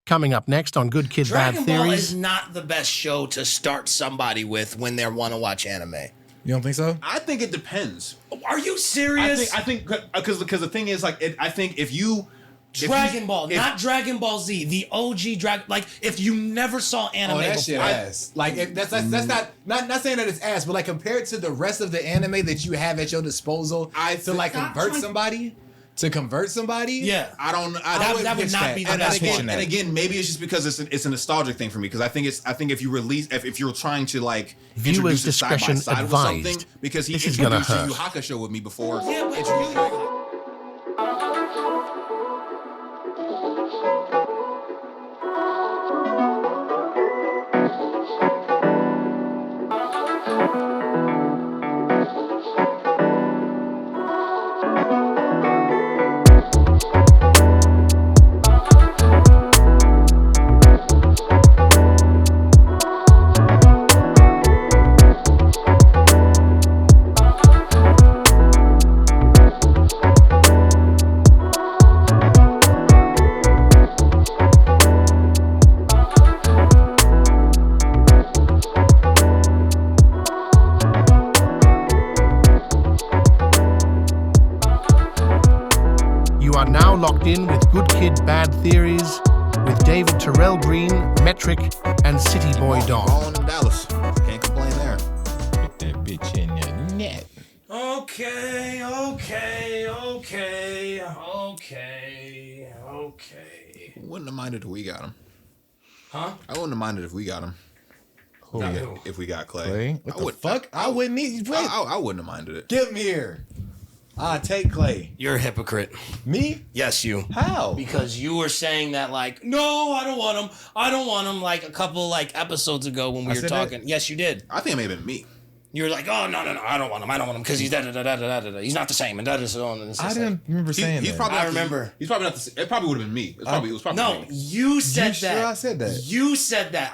Coming up next on Good Kid, Bad Dragon Ball Theories. is not the best show to start somebody with when they want to watch anime. You don't think so? I think it depends. Are you serious? I think because the thing is like I think if you Dragon Ball, not Dragon Ball Z, the OG Dragon. Like if you never saw anime Oh, that before, shit ass. Like that's not saying that it's ass, but like compared to the rest of the anime that you have at your disposal, to convert somebody. Yeah, that would not be the best one. And again, maybe it's just because it's a nostalgic thing for me because I think if you release if you're trying to like Viewers' introduce it side by discretion side with advised. something because he This is gonna introduced hurt. Yu Hakusho with me before. Yeah, but introduced me. You are now locked in with Good Kid, Bad Theories with David Terrell Green, Metrick, and Cityy'Boi Don. Balling in Dallas. Can't complain there. Get that bitch in your net. Okay. Wouldn't have minded if we got him. Huh? I wouldn't have minded if we got him. If we got Clay. Clay? What the fuck? I wouldn't need. I wouldn't have minded it. Get him here. I take Clay. You're a hypocrite. Me? Yes, you. How? Because you were saying that like, no, I don't want him like a couple like episodes ago when we were said talking. Yes, you did. I think it may have been me. You were like, oh no, I don't want him because he's da-da-da-da-da-da-da. He's not the same and so on. And I didn't remember saying He's that. probably I not the- remember. He's probably not the. It probably would have been me. It was probably No, me. you said You that. sure I said that? You said that.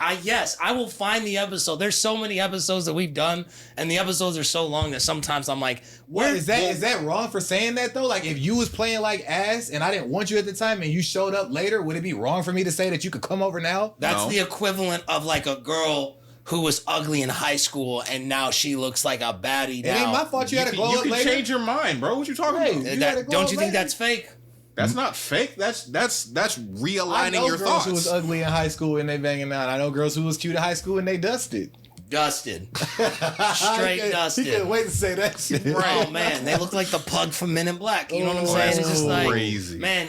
I will find the episode. There's so many episodes that we've done, and the episodes are so long that sometimes I'm like, where Is that wrong for saying that though? Like if you was playing like ass and I didn't want you at the time and you showed up later, would it be wrong for me to say that you could come over now? That's No. the equivalent of like a girl who was ugly in high school and now she looks like a baddie It now. ain't my fault you had to glow You up can later. change your mind, bro. What you talking Hey, about? you gotta glow Don't up you think later. that's fake? That's not fake. That's I realigning know your girls thoughts. who was ugly in high school and they banging out. I know girls who was cute in high school and they dusted. Dusted. Straight dusted. He couldn't wait to say that shit. Oh man, they look like the pug from Men in Black. You know what I'm saying? It's just like, crazy. man,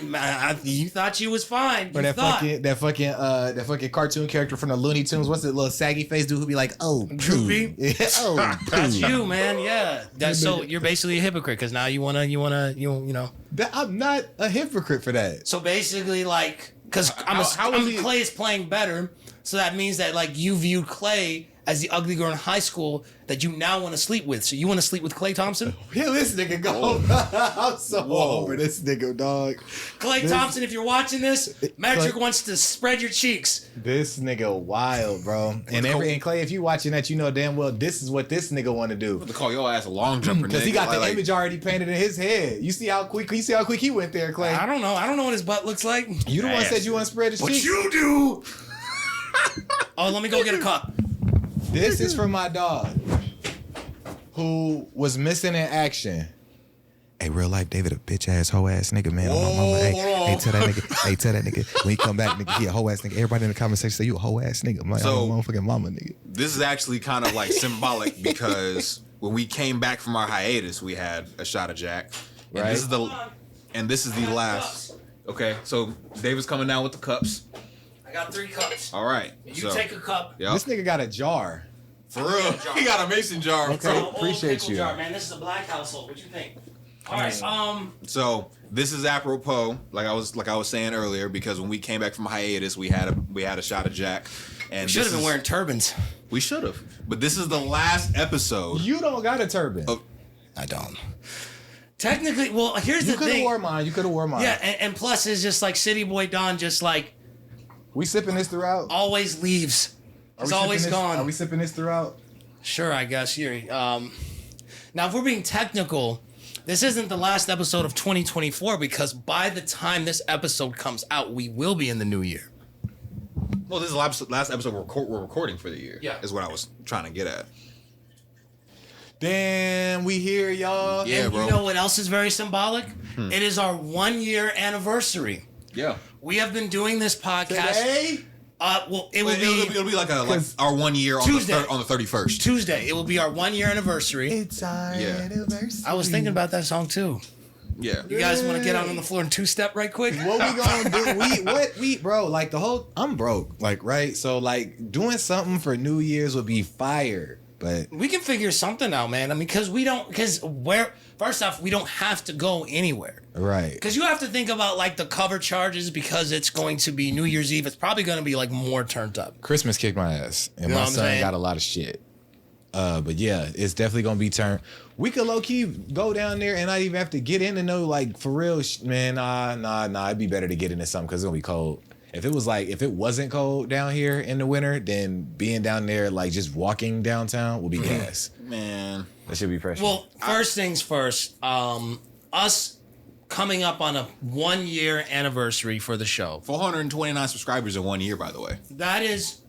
you thought you was fine. Or You thought. that fucking cartoon character from the Looney Tunes. What's it, little saggy face dude who be like, oh, Droopy? yeah, oh, That's you, man. Yeah. So you're basically a hypocrite because now you know. I'm not a hypocrite for that. So basically, like, because Clay is playing better, so that means that like you viewed Clay as the ugly girl in high school that you now want to sleep with. So you want to sleep with Clay Thompson? Here this nigga go. I'm so over this nigga, dog. Clay Thompson, if you're watching this, Metrick wants to spread your cheeks. This nigga wild, bro. And Clay, if you watching that, you know damn well this is what this nigga want to do. To call your ass a long jumper, Because he got the like, image already painted in his head. You see how quick he went there, Clay. I don't know what his butt looks like. You the one said you want to spread his What cheeks. you do? Oh, let me go get a cup. This is for my dog who was missing in action. Hey, real life David, a bitch ass, hoe ass nigga, man. On my mama. Hey, tell that nigga. When he come back, nigga, he a hoe ass nigga. Everybody in the comment section say you a hoe ass nigga. My motherfucking mama, nigga. This is actually kind of like symbolic because when we came back from our hiatus, we had a shot of Jack. And Right. this is the last. Okay, so David's coming down with the cups. I got 3 cups. All right. You take a cup. Yep. This nigga got a jar. For real. He got a mason jar. Okay. Old Appreciate pickle you. Jar, man. This is a black household. What you think? All right. So this is apropos, like I was saying earlier, because when we came back from hiatus, we had a shot of Jack, and We should have been wearing turbans. We should have, but this is the last episode. You don't got a turban. I don't. Technically, well, here's You the could have thing. wore mine. You could have wore mine. Yeah, and plus, it's just like Cityy'Boi Don just like We sipping this throughout. always leaves. He's we sipping always this- gone. Are we sipping this throughout? Sure, I guess. You're, now, if we're being technical, this isn't the last episode of 2024 because by the time this episode comes out, we will be in the new year. Well, this is the last episode we're recording for the year. Yeah. Is what I was trying to get at. Damn, we here, y'all. Yeah, And bro. you know what else is very symbolic? It is our 1 year anniversary. Yeah. We have been doing this podcast. Today? Well, it will It'll be like our 1 year on Tuesday. on the 31st. Tuesday. It will be our 1 year anniversary. It's our anniversary. I was thinking about that song too. Yeah. You guys want to get out on the floor and two-step right quick? What we gonna do? Bro, like I'm broke, like, right? So, like, doing something for New Year's would be fire, but We can figure something out, man. I mean, first off, we don't have to go anywhere. right. Because you have to think about, like, the cover charges because it's going to be New Year's Eve. It's probably going to be, like, more turned up. Christmas kicked my ass, and You know my what I'm son saying? got a lot of shit. But yeah, it's definitely gonna be turned. We could low key go down there and not even have to get in and know, like, for real, man. Nah. It'd be better to get into something because it's gonna be cold. If it wasn't cold down here in the winter, then being down there, like, just walking downtown will be gas. Man. That should be precious. Well, first things first, us coming up on a 1 year anniversary for the show. 429 subscribers in 1 year, by the way. That is,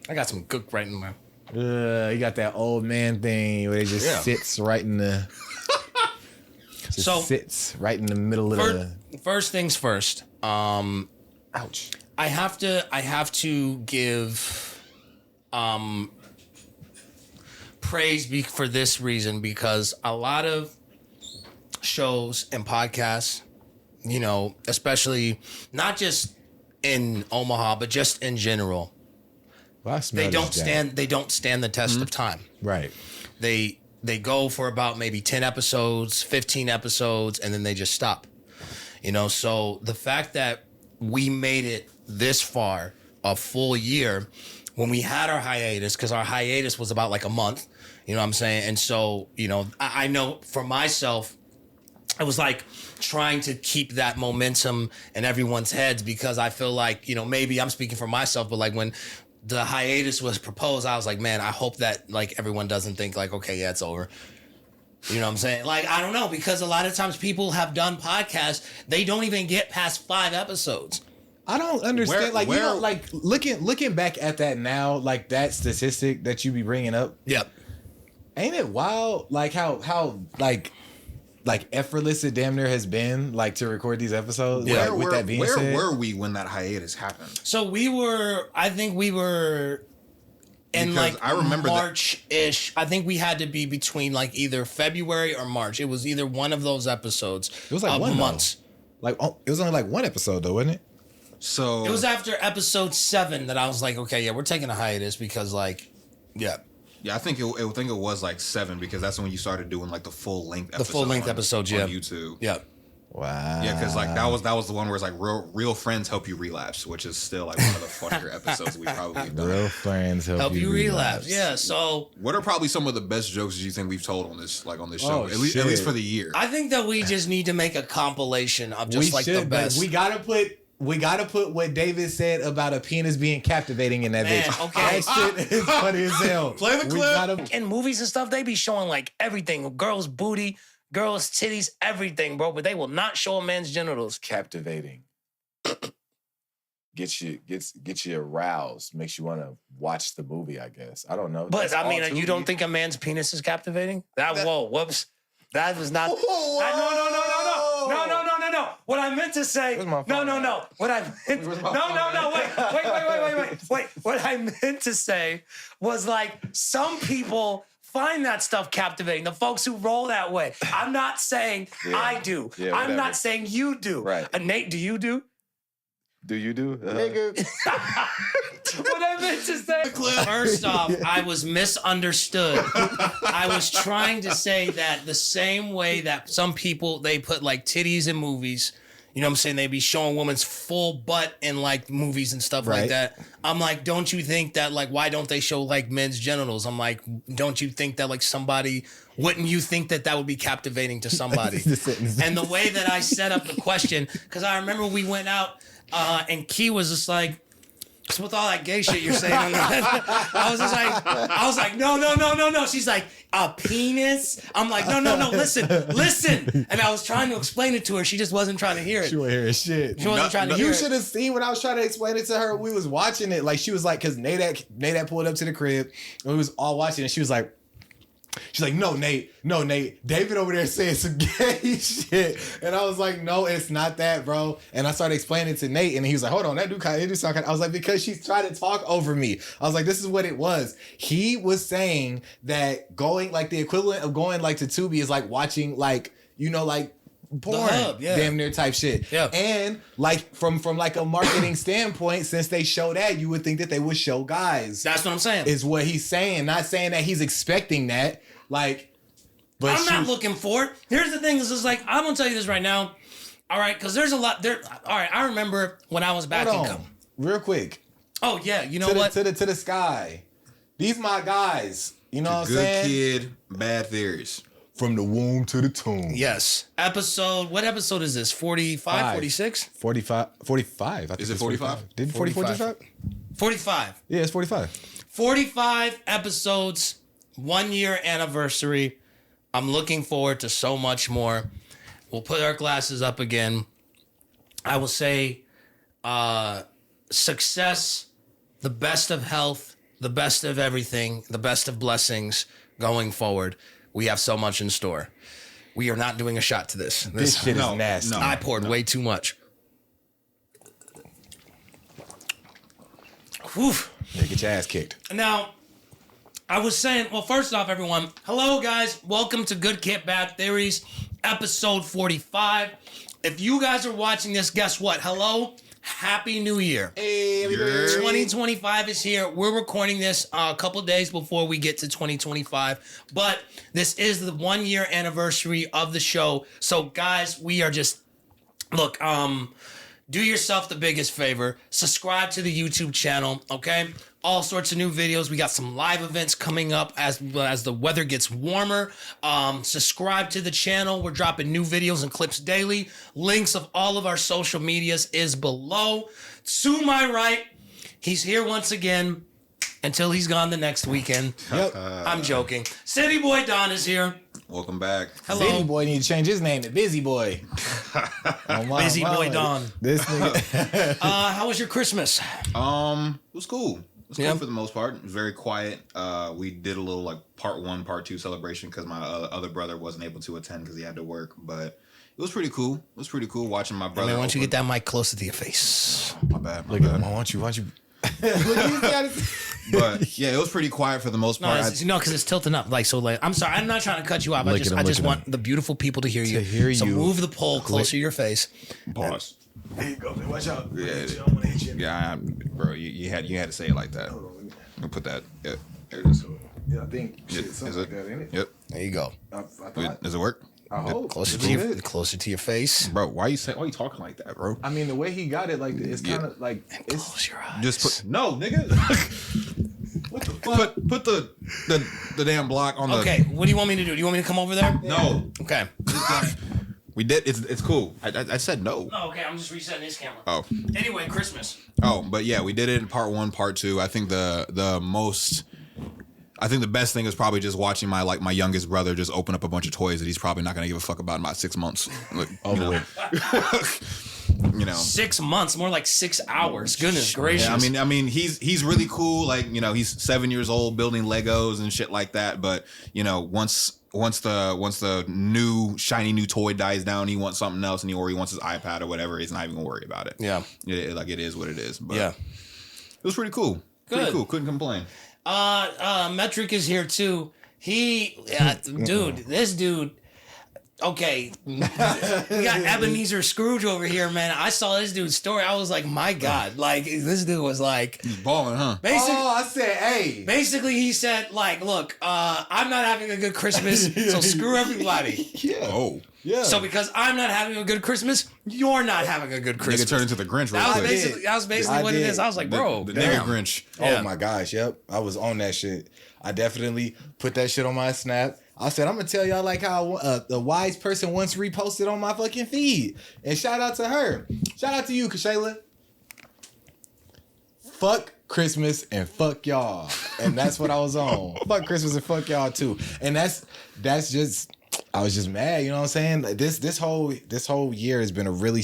I got some good right in there. You got that old man thing where it just sits right in the. Sits right in the middle of the. First things first. Ouch. I have to give praise for this reason, because a lot of shows and podcasts, you know, especially not just in Omaha but just in general, Well, they don't stand the test of time. Right. They go for about maybe 10 episodes, 15 episodes, and then they just stop. You know, so the fact that we made it this far, a full year, when we had our hiatus, because our hiatus was about like a month, you know what I'm saying? And so, you know, I know for myself, I was like trying to keep that momentum in everyone's heads, because I feel like, you know, maybe I'm speaking for myself, but like when the hiatus was proposed, I was like, man, I hope that like everyone doesn't think like, okay, yeah, it's over. You know what I'm saying? Like, I don't know, because a lot of times people have done podcasts, they don't even get past 5 episodes. I don't understand. You know, like looking back at that now, like that statistic that you be bringing up. Yep. Ain't it wild? Like how like effortless it damn near has been, like, to record these episodes. Yeah. Like, with that being said, Where were we when that hiatus happened? So I think we were in Because like I remember March-ish. I think we had to be between like either February or March. It was either one of those episodes. It was like one months. like it was only like one episode though, wasn't it? So It was after episode 7 that I was like, okay, yeah, we're taking a hiatus because like, yeah. yeah, I think it was like 7, because that's when you started doing like the full length episodes. The full length episodes, yeah. On YouTube. Yeah. Wow. Yeah, because like that was the one where it's like real friends help you relapse, which is still like one of the funnier episodes we probably done. Real friends Help you relapse. Yeah. So What are probably some of the best jokes you think we've told on this show? Oh, At least shit. for the year. I think that we just need to make a compilation of just like the best. We gotta put what David said about a penis being captivating in that Man, bitch. okay. That shit is funny as hell. Play the clip. In movies and stuff, they be showing like everything. Girls' booty, girls' titties, everything, bro. But they will not show a man's genitals. Captivating. Gets you aroused. Makes you want to watch the movie, I guess. I don't know. But That's I all mean, too you don't deep. think a man's penis is captivating? Whoops. That was not. No. What I meant to say. Where's my phone? No. What I meant. No. Wait. What I meant to say was like some people find that stuff captivating. The folks who roll that way. I'm not saying I do. Yeah, I'm whatever. not saying you do. Right. Nate, do you do? Do you do? Nigga. What I meant to say. First off, I was misunderstood. I was trying to say that the same way that some people, they put like titties in movies, you know what I'm saying? They be showing women's full butt in like movies and stuff like Right. that. I'm like, don't you think that like, why don't they show like men's genitals? I'm like, don't you think that like wouldn't you think that would be captivating to somebody? And the way that I set up the question, because I remember we went out and Key was just like, with all that gay shit you're saying on that. I was like, no. She's like, a penis? I'm like, no, listen. And I was trying to explain it to her. She just wasn't trying to hear it. She wasn't hearing shit. She wasn't trying to hear You it. should have seen when I was trying to explain it to her. We was watching it. Like, she was like, because Nate pulled up to the crib and we was all watching it. She was like, no, Nate. David over there saying some gay shit. And I was like, no, it's not that, bro. And I started explaining it to Nate, and he was like, hold on, that dude kind of sound kind of. I was like, because she's trying to talk over me. I was like, this is what it was. He was saying that going, like, the equivalent of going, like, to Tubi is like watching, like, you know, like, porn, damn near type shit. Yeah. And like from like a marketing standpoint, since they show that, you would think that they would show guys. That's what I'm saying. Is what he's saying. Not saying that he's expecting that. Like, but I'm not looking for it. Here's the thing. This is like, I'm gonna tell you this right now. All right, because there's a lot there. All right, I remember when I was back in Cup. Real quick. Oh yeah, you know what? To the sky. These my guys. You know what I'm saying? Good kid, bad theories. From the womb to the tomb. Yes. What episode is this? 45, 46? 45. I think Is it 45? Did 44 just drop? 45. Yeah, it's 45. 45 episodes, 1 year anniversary. I'm looking forward to so much more. We'll put our glasses up again. I will say success, the best of health, the best of everything, the best of blessings going forward. We have so much in store. We are not doing a shot to this. This shit is nasty. I poured way too much. Whew. Yeah, get your ass kicked. Now, I was saying, well, first off, everyone, hello, guys. Welcome to Good Kid, Bad Theories, episode 45. If you guys are watching this, guess what? Hello. Happy New Year. Hey, 2025 is here. We're recording this a couple days before we get to 2025. But this is the 1 year anniversary of the show. So, guys, we are just, look, do yourself the biggest favor. Subscribe to the YouTube channel, okay? All sorts of new videos. We got some live events coming up as the weather gets warmer. Subscribe to the channel. We're dropping new videos and clips daily. Links of all of our social medias is below. To my right, he's here once again until he's gone the next weekend. Yep. I'm joking. Cityy'Boi Don is here. Welcome back. Hello. Cityy'Boi need to change his name to Busy Boy. Busy Boy Don. This nigga. How was your Christmas? It was cool. It was Yeah. cool for the most part. It was very quiet. We did a little like part 1, part 2 celebration because my other brother wasn't able to attend because he had to work. But it was pretty cool. It was pretty cool watching my brother. Man, why don't you get that mic closer to your face? My bad. Look at him. Why don't you? But yeah, it was pretty quiet for the most part. No, because it's tilting up. Like, so, like, I'm sorry. I'm not trying to cut you off. I just want the beautiful people to hear you. So move the pole closer to your face. Pause. There you go. Watch out. Yeah, bro, you had to say it like that. I'll put that. Yeah, there it is. Yeah, I think shit, Is something it? like that, ain't it? There you go. I thought. Does it work? I hope. Closer It's to your face. Bro, why you talking like that, bro? I mean, the way he got it, like, it's kind of like it's. Close your eyes. Just put no, nigga. What the fuck? Put the damn block on the. Okay, what do you want me to do? Do you want me to come over there? No, Okay. we did. It's cool. I said no. Oh, okay. I'm just resetting his camera. Oh, Anyway, Christmas. but yeah, we did it in part 1, part 2. I think I think the best thing is probably just watching my youngest brother just open up a bunch of toys that he's probably not gonna give a fuck about in about 6 months. Like, you know. 6 months, more like 6 hours. Goodness gracious. Yeah, I mean, he's really cool. Like, you know, he's 7 years old building Legos and shit like that. But you know, once the new shiny new toy dies down, he wants something else, or he wants his iPad or whatever. He's not even gonna worry about it. Yeah. It is what it is. But Yeah. it was pretty cool. Good. Pretty cool. Couldn't complain. Metrick is here too. This dude. Okay, we got Ebenezer Scrooge over here, man. I saw this dude's story. I was like, my God, like this dude was like He's balling, huh? basically. I said, hey. Basically, he said, like, look, I'm not having a good Christmas, so screw everybody. Yeah. Oh, Yeah. So because I'm not having a good Christmas, you're not having a good Christmas. nigga turned into the Grinch real That was quick. basically I what it did. is. I was like, bro, the damn. nigga Grinch. Yeah. Oh my gosh, yep. I was on that shit. I definitely put that shit on my snap. I said, I'm gonna tell y'all like how the wise person once reposted on my fucking feed. And shout out to her. Shout out to you, Kashayla. fuck Christmas and fuck y'all. And that's what I was on. Fuck Christmas and fuck y'all too. And that's just, I was just mad, you know what I'm saying? Like this whole year has been a really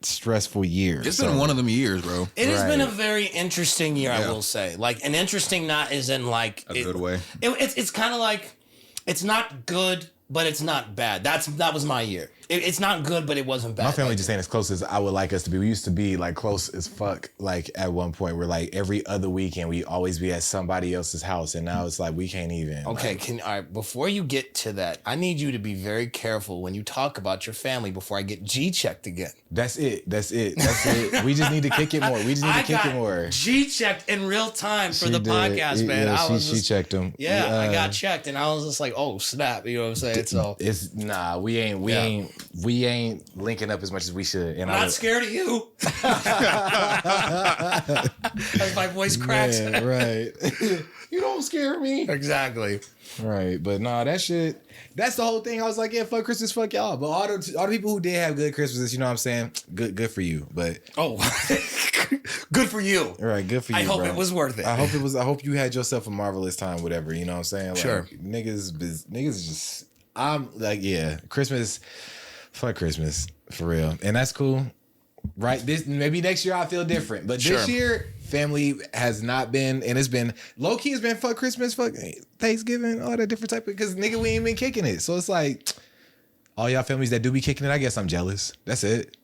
stressful year. It's been one of them years, bro. It has been a very interesting year, I will say. Like, an interesting not is in like A good way. It's kind of like, it's not good, but it's not bad. That was my year. It's not good, but it wasn't bad. My family just ain't as close as I would like us to be. We used to be like close as fuck. Like at one point, we're like every other weekend we always be at somebody else's house, and now it's like we can't even. Okay, like, all right, before you get to that, I need you to be very careful when you talk about your family before I get G-checked again. That's it. We just need to kick it more. I got G-checked in real time for the podcast, man. Yeah, she checked him. Yeah, I got checked, and I was just like, oh snap, you know what I'm saying? So we ain't linking up as much as we should. And I'm not scared of you. As my voice cracks. Man, right. You don't scare me. Exactly. Right. But that shit, that's the whole thing. I was like, yeah, fuck Christmas, fuck y'all. But all the people who did have good Christmases, you know what I'm saying? Good for you. But good for you. Right, good for you. I hope bro. it was worth it. I hope you had yourself a marvelous time, whatever. You know what I'm saying? Like, sure. Niggas just, I'm like, yeah, Christmas, fuck Christmas, for real. And that's cool. Right? Maybe next year I'll feel different. But this year, family has not been, and it's been, low key, it's been fuck Christmas, fuck Thanksgiving, all that different type of, because nigga, we ain't been kicking it. So it's like, all y'all families that do be kicking it, I guess I'm jealous. That's it.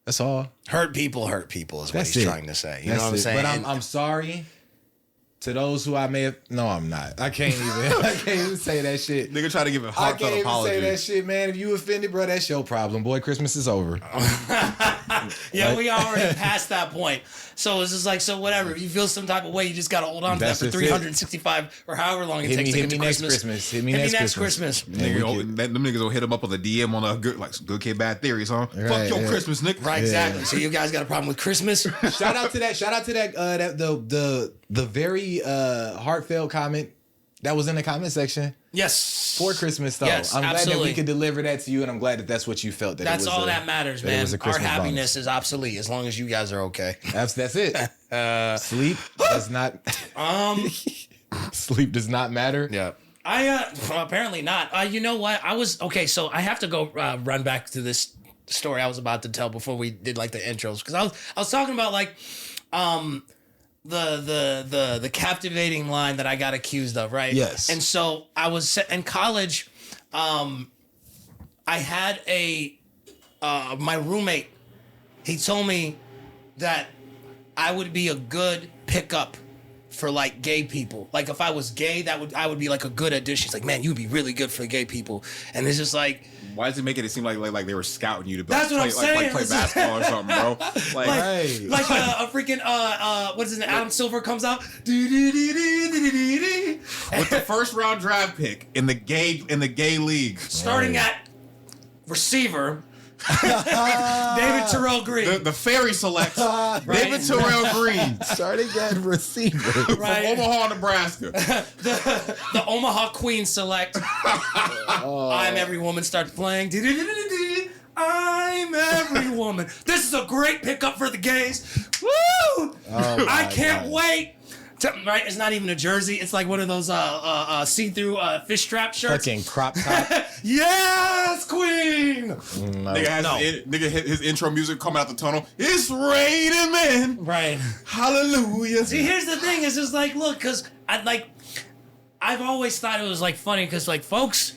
That's all. Hurt people is what he's trying to say. You know what I'm saying? But I'm sorry to those who I may have. No, I'm not. I can't even say that shit. Nigga try to give a heartfelt apology. I can't even say that shit, man. If you offended, bro, that's your problem. Boy, Christmas is over. Yeah, we already passed that point. So it's just like, so whatever. If you feel some type of way, you just got to hold on to that for 365 or however long it takes to get to Christmas. Hit me next Christmas. Nigga, them niggas will hit him up with a DM on a good kid bad theories, huh? Right, fuck your Christmas, nigga. Right, exactly. So you guys got a problem with Christmas? Shout out to that. The very heartfelt comment that was in the comment section. Yes. For Christmas, though. Yes, I'm glad absolutely. that we could deliver that to you, and I'm glad that that's what you felt. That's all that matters, man. Our happiness bonus. is obsolete as long as you guys are okay. That's it. Sleep does not. Sleep does not matter. Yeah. Apparently not. You know what? So I have to go run back to this story I was about to tell before we did like the intros, because I was talking about like the captivating line that I got accused of, right? Yes. And so I was in college. I had my roommate. He told me that I would be a good pickup for like gay people. Like if I was gay, I would be like a good addition. She's like, man, you'd be really good for gay people. And it's just like, why does it make it seem like they were scouting you to that's what I'm saying. Like play basketball or something, bro? Like a freaking what is it? Adam Silver comes out with the first round draft pick in the gay league, starting at receiver. David Terrell Green. The fairy select. David Terrell Green. Starting at receiver. Right. From Omaha, Nebraska. the Omaha Queen select. I'm Every Woman starts playing. I'm Every Woman. This is a great pickup for the gays. Woo! I can't wait. Right, it's not even a jersey. It's like one of those see-through fish strap shirts. Fucking crop top. Yes, Queen. No. Nigga his intro music coming out the tunnel. It's raining men. Right. Hallelujah. See, here's the thing. It's just like, look, because I've always thought it was like funny because like folks,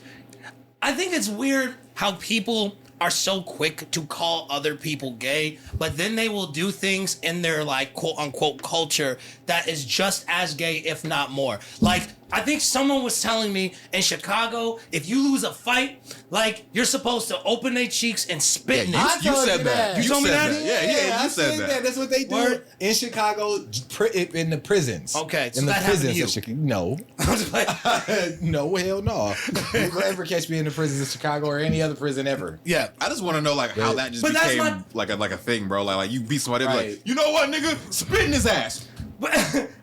I think it's weird how people are so quick to call other people gay, but then they will do things in their like quote unquote culture that is just as gay, if not more. Like, I think someone was telling me in Chicago, if you lose a fight, like you're supposed to open their cheeks and spit in it. You said that. You told me that? Yeah, you said that. That's what they do in Chicago, in the prisons. Okay, so in the that happened to prisons you. of Chicago. No. No, hell no. You will ever catch me in the prisons of Chicago or any other prison ever. Yeah. I just want to know like how that just became like a thing, bro. Like you beat somebody up, like, you know what, nigga? Spit in his ass. But,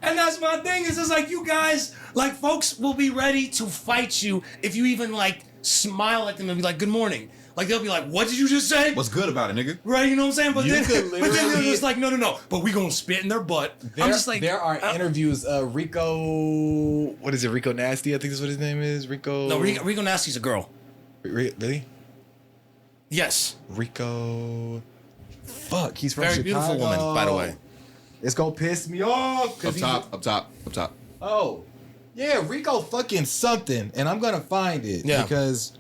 and that's my thing, is just like you guys, like folks will be ready to fight you if you even like smile at them and be like, good morning. Like they'll be like, "What did you just say?" What's good about it, nigga? Right, you know what I'm saying? But You then, could but then they're literally- just like, no. But we gonna spit in their butt. I'm just like, there are interviews. Rico, what is it? Rico Nasty, I think that's what his name is. Rico. no, Rico Nasty's a girl. Really? Yes, Rico. Fuck, he's from very Chicago. beautiful woman, by the way. It's gonna piss me off. Up top. Oh, yeah, Rico fucking something, and I'm gonna find it because.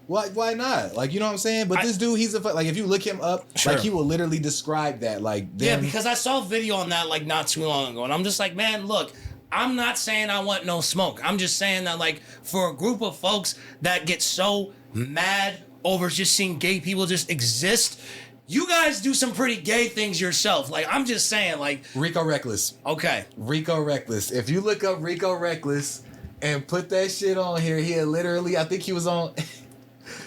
Why not? Like, you know what I'm saying? But this dude, he's like, if you look him up, Sure. like, he will literally describe that. Like, them. Yeah, because I saw a video on that like not too long ago, and I'm just like, man, look, I'm not saying I want no smoke. I'm just saying that like for a group of folks that get so mad over just seeing gay people just exist, you guys do some pretty gay things yourself. Like, I'm just saying, like, Rico Reckless. okay. Rico Reckless. If you look up Rico Reckless and put that shit on here, he'll literally, I think he was on.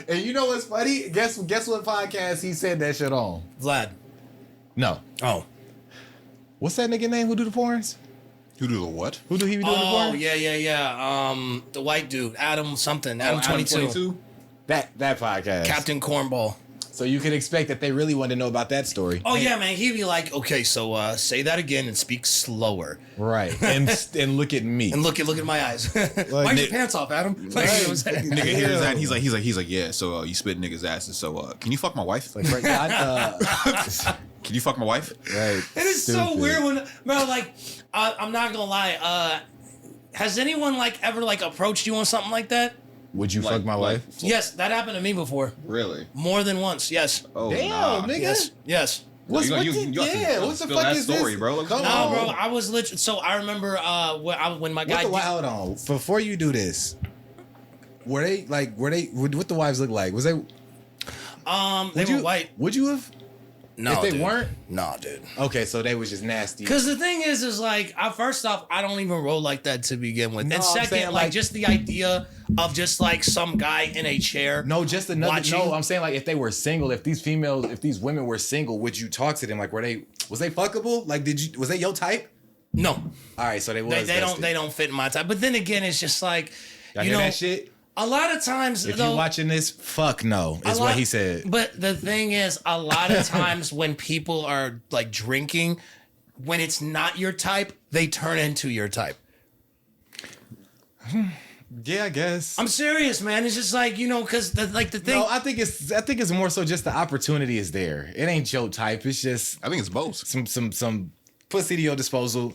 And you know what's funny? Guess what podcast he said that shit on? Vlad. No. Oh. What's that nigga name who do the porns? Who do the what? Who do he be doing the Oh, porn? yeah. The white dude, Adam something, Adam 22. That podcast. Captain Cornball. So you can expect that they really want to know about that story. Oh yeah, man. He'd be like, okay, so say that again and speak slower. Right. And look at me. And look at my eyes. Why are your pants off, Adam? Like, you know what I'm saying? Nigga hears that and he's like, yeah. So you spit niggas' asses. So can you fuck my wife? Like, right, Can you fuck my wife? right. It is so weird when, bro. Like, I'm not gonna lie. Has anyone like ever like approached you on something like that? Would you fuck my wife? Yes, that happened to me before. Really? More than once. Yes. Oh, Damn, nah. nigga. Yes. What's You what have to what the spill fuck that is story, this? bro. Come No, on, bro. I was literally. So I remember when my guy. Hold on. Before you do this, what the wives look like? Was they? They were white. Would you have? No, if they dude. weren't? Nah, dude. Okay, so they was just nasty. Because the thing is like, first off, I don't even roll like that to begin with. No, And I'm second, saying, like, like- just the idea of just like some guy in a chair. No, just another. watching. No, I'm saying like if they were single, if these women were single, would you talk to them? Like, was they fuckable? Like, was they your type? No, All right, so they was. they don't fit in my type. But then again, it's just like, Y'all you hear know, that shit? a lot of times If though, you watching this, fuck no, is what he said. But the thing is, a lot of times when people are like drinking, when it's not your type, they turn into your type. Yeah, I guess. I'm serious, man. It's just like, you know, because the thing. No, I think it's more so just the opportunity is there. It ain't your type. It's just I think it's both. some pussy to your disposal.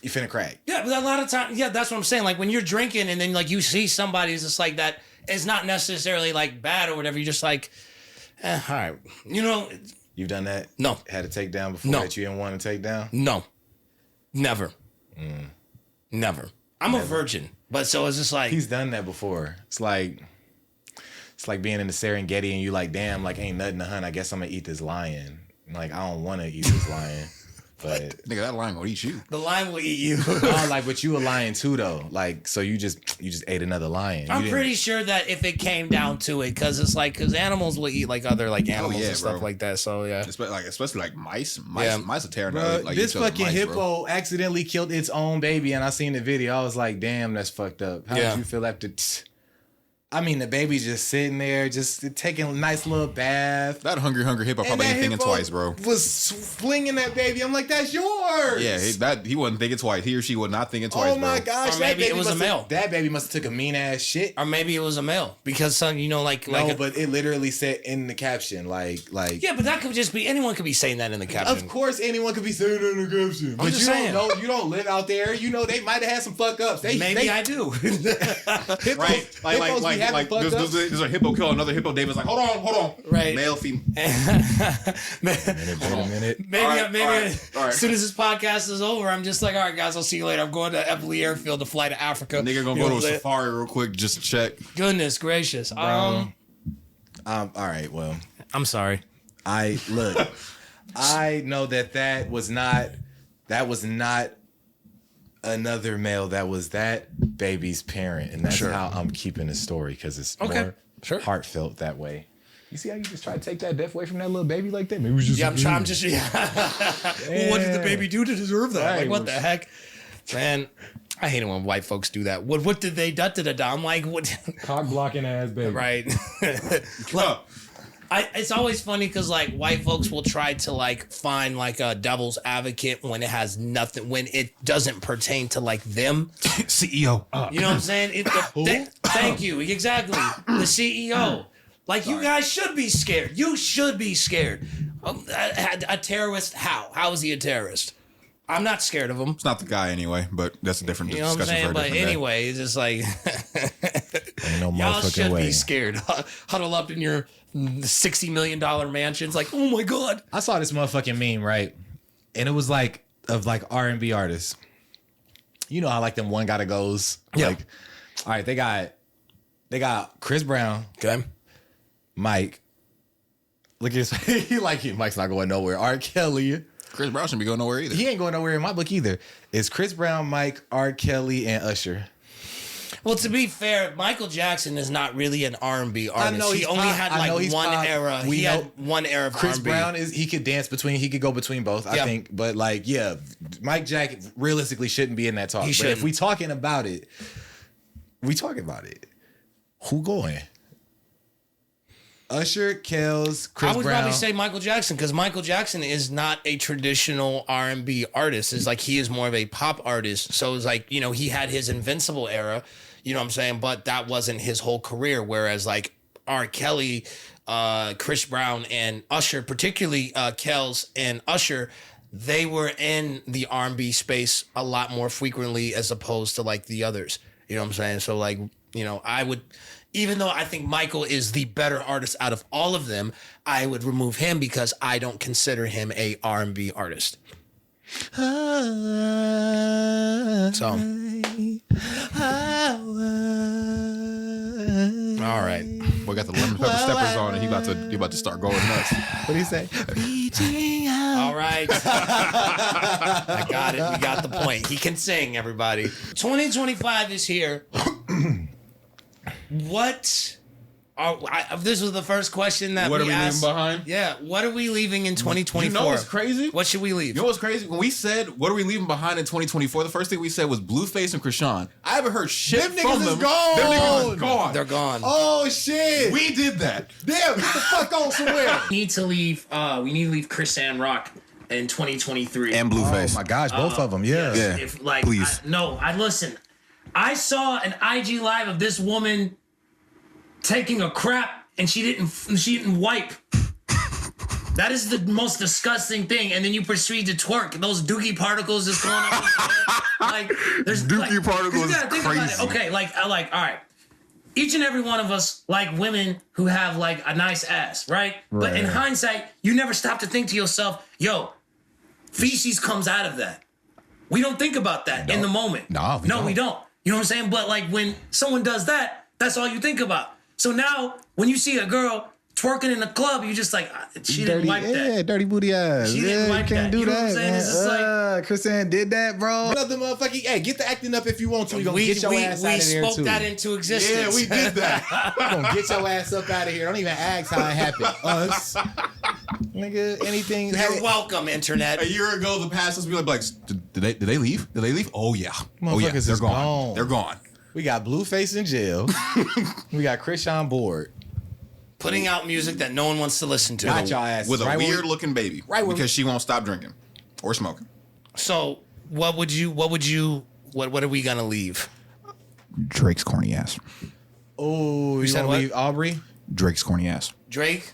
You finna crack. Yeah, but a lot of times, yeah, that's what I'm saying. Like when you're drinking and then like you see somebody who's just like that is not necessarily like bad or whatever. You're just like, all right, you know, You've done that? No. Had a takedown before No. that you didn't want to take down? no, never, never. I'm a virgin, but so it's just like, He's done that before. It's like being in the Serengeti and you like, damn, like ain't nothing to hunt. I guess I'm gonna eat this lion. Like I don't want to eat this lion, but Nigga, that lion gonna eat you. the lion will eat you. no, like, but you a lion too though. Like, so you just ate another lion. I'm You didn't- pretty sure that if it came down to it, because it's like, because animals will eat like other like animals yeah, and stuff bro. like that. So yeah. Especially like mice. Yeah. Mice are tearing Bro, like this each other fucking mice, hippo bro. accidentally killed its own baby, and I seen the video. I was like, "Damn, that's fucked up." How Yeah. did you feel after? I mean, the baby's just sitting there, just taking a nice little bath. That hungry hippo And probably that ain't thinking hippo twice, bro. Was flinging that baby. I'm like, "That's yours." Yeah, he wasn't thinking twice. He or she was not thinking twice, Oh my bro. gosh, Or that maybe it baby was a must male. have- That baby must have took a mean ass shit. Or maybe it was a male because some, you know, like No, but it literally said in the caption, like. yeah, but that could just be anyone could be saying that in the caption. Of course, anyone could be saying that in the caption, but just you saying. don't know. You don't live out there. You know they might have had some fuck ups. Maybe I do. Hippos, Right, hippos be having fuck ups. there's a hippo kill another hippo. David's like, hold on, Right. male, female. Wait a minute. Maybe, All right, maybe all right, all right. as soon as this podcast is over, I'm just like, all right, guys, I'll see you later. I'm going to Eppley Airfield to fly to Africa. Nigga gonna You go know, to a safari real quick, just check. Goodness gracious. All right. Well, I'm sorry. I know that was not another male. That was that baby's parent, and that's how I'm keeping the story because it's more heartfelt that way. You see how you just try to take that death away from that little baby like that? Maybe it was just Yeah, I'm just. Yeah. What did the baby do to deserve that? Right. Like, what the heck, man? I hate it when white folks do that. What did they da? I'm like, what? Cock blocking ass baby. Right. Look, it's always funny because like white folks will try to like find like a devil's advocate when it has nothing, when it doesn't pertain to like them. CEO. You know what I'm saying? Thank you. Exactly. The CEO. Like, you guys should be scared. You should be scared. A terrorist, how? How is he a terrorist? I'm not scared of him. It's not the guy anyway, but that's a different You know what I'm discussion saying? for a But different anyway, it's just like, Ain't no y'all motherfucking should way. be scared. Huddle up in your $60 million mansions like, oh my God. I saw this motherfucking meme, right? And it was like of like R&B artists. You know how like them one gotta goes. Yeah. Like, all right, they got Chris Brown, Okay. Mike. Look at his he like it. Mike's not going nowhere. R. Kelly. Chris Brown shouldn't be going nowhere either. He ain't going nowhere in my book either. It's Chris Brown, Mike, R. Kelly, and Usher. Well, to be fair, Michael Jackson is not really an R&B artist. He only had like one era. He had one era of Chris R&B. Brown he could go between both, I think. But like, yeah, Mike Jack realistically shouldn't be in that talk. He but shouldn't. if we talking about it. Who going? Usher, Kells, Chris I would Brown. probably say Michael Jackson because Michael Jackson is not a traditional R&B artist. It's like he is more of a pop artist. So it's like, you know, he had his Invincible era, you know what I'm saying? But that wasn't his whole career. Whereas like R. Kelly, Chris Brown, and Usher, particularly Kells and Usher, they were in the R&B space a lot more frequently as opposed to like the others. You know what I'm saying? So like, you know, I would... Even though I think Michael is the better artist out of all of them, I would remove him because I don't consider him a R&B artist. So, all right. We got the lemon pepper steppers on, and he about to start going nuts. What do you say? All right. I got it. We got the point. He can sing, everybody. 2025 is here. This was the first question that What we are we asked. leaving behind? Yeah. What are we leaving in 2024? You know what's crazy? What should we leave? You know what's crazy? When we said, what are we leaving behind in 2024, the first thing we said was Blueface and Krishan. I haven't heard shit Them from niggas them. is gone. Them niggas is gone. They're gone. Oh shit! We did that. Damn, get the fuck on somewhere. We need to leave Chris and Rock in 2023. And Blueface. Oh my gosh, both of them, yeah. Yeah. If like Please. I listen. I saw an IG live of this woman taking a crap and she didn't wipe. That is the most disgusting thing. And then you proceed to twerk. Those dookie particles just going on. Like there's Dookie particles you gotta is think about it. crazy. Okay, all right. Each and every one of us like women who have like a nice ass, right? But in hindsight, you never stop to think to yourself, yo, feces comes out of that. We don't think about that in the moment. No, we don't. You know what I'm saying? But like when someone does that, that's all you think about. So now when you see a girl twerking in the club, you just like, she didn't wipe that. Yeah, dirty booty ass. She didn't wipe you can't that. do You know that, what I'm saying? man. It's just like- Chris Ann did that, bro. Another motherfucking, hey, get the acting up if you want to. We gonna get your ass out of there spoke too. that into existence. Yeah, we did that. We gonna get your ass up out of here. Don't even ask how it happened. Us, nigga, anything. You're welcome, internet. A year ago, the pastors be like, did they leave? Did they leave? Oh yeah. Oh yeah. Motherfuckers They're is gone. gone. They're gone. We got Blueface in jail. We got Chris on board. Putting out music that no one wants to listen to. Got y'all asses. With a Right where weird we- looking baby. Right where- because she won't stop drinking or smoking. So what are we gonna leave? Drake's corny ass. Oh, you said want what? to leave Aubrey? Drake's corny ass. Drake?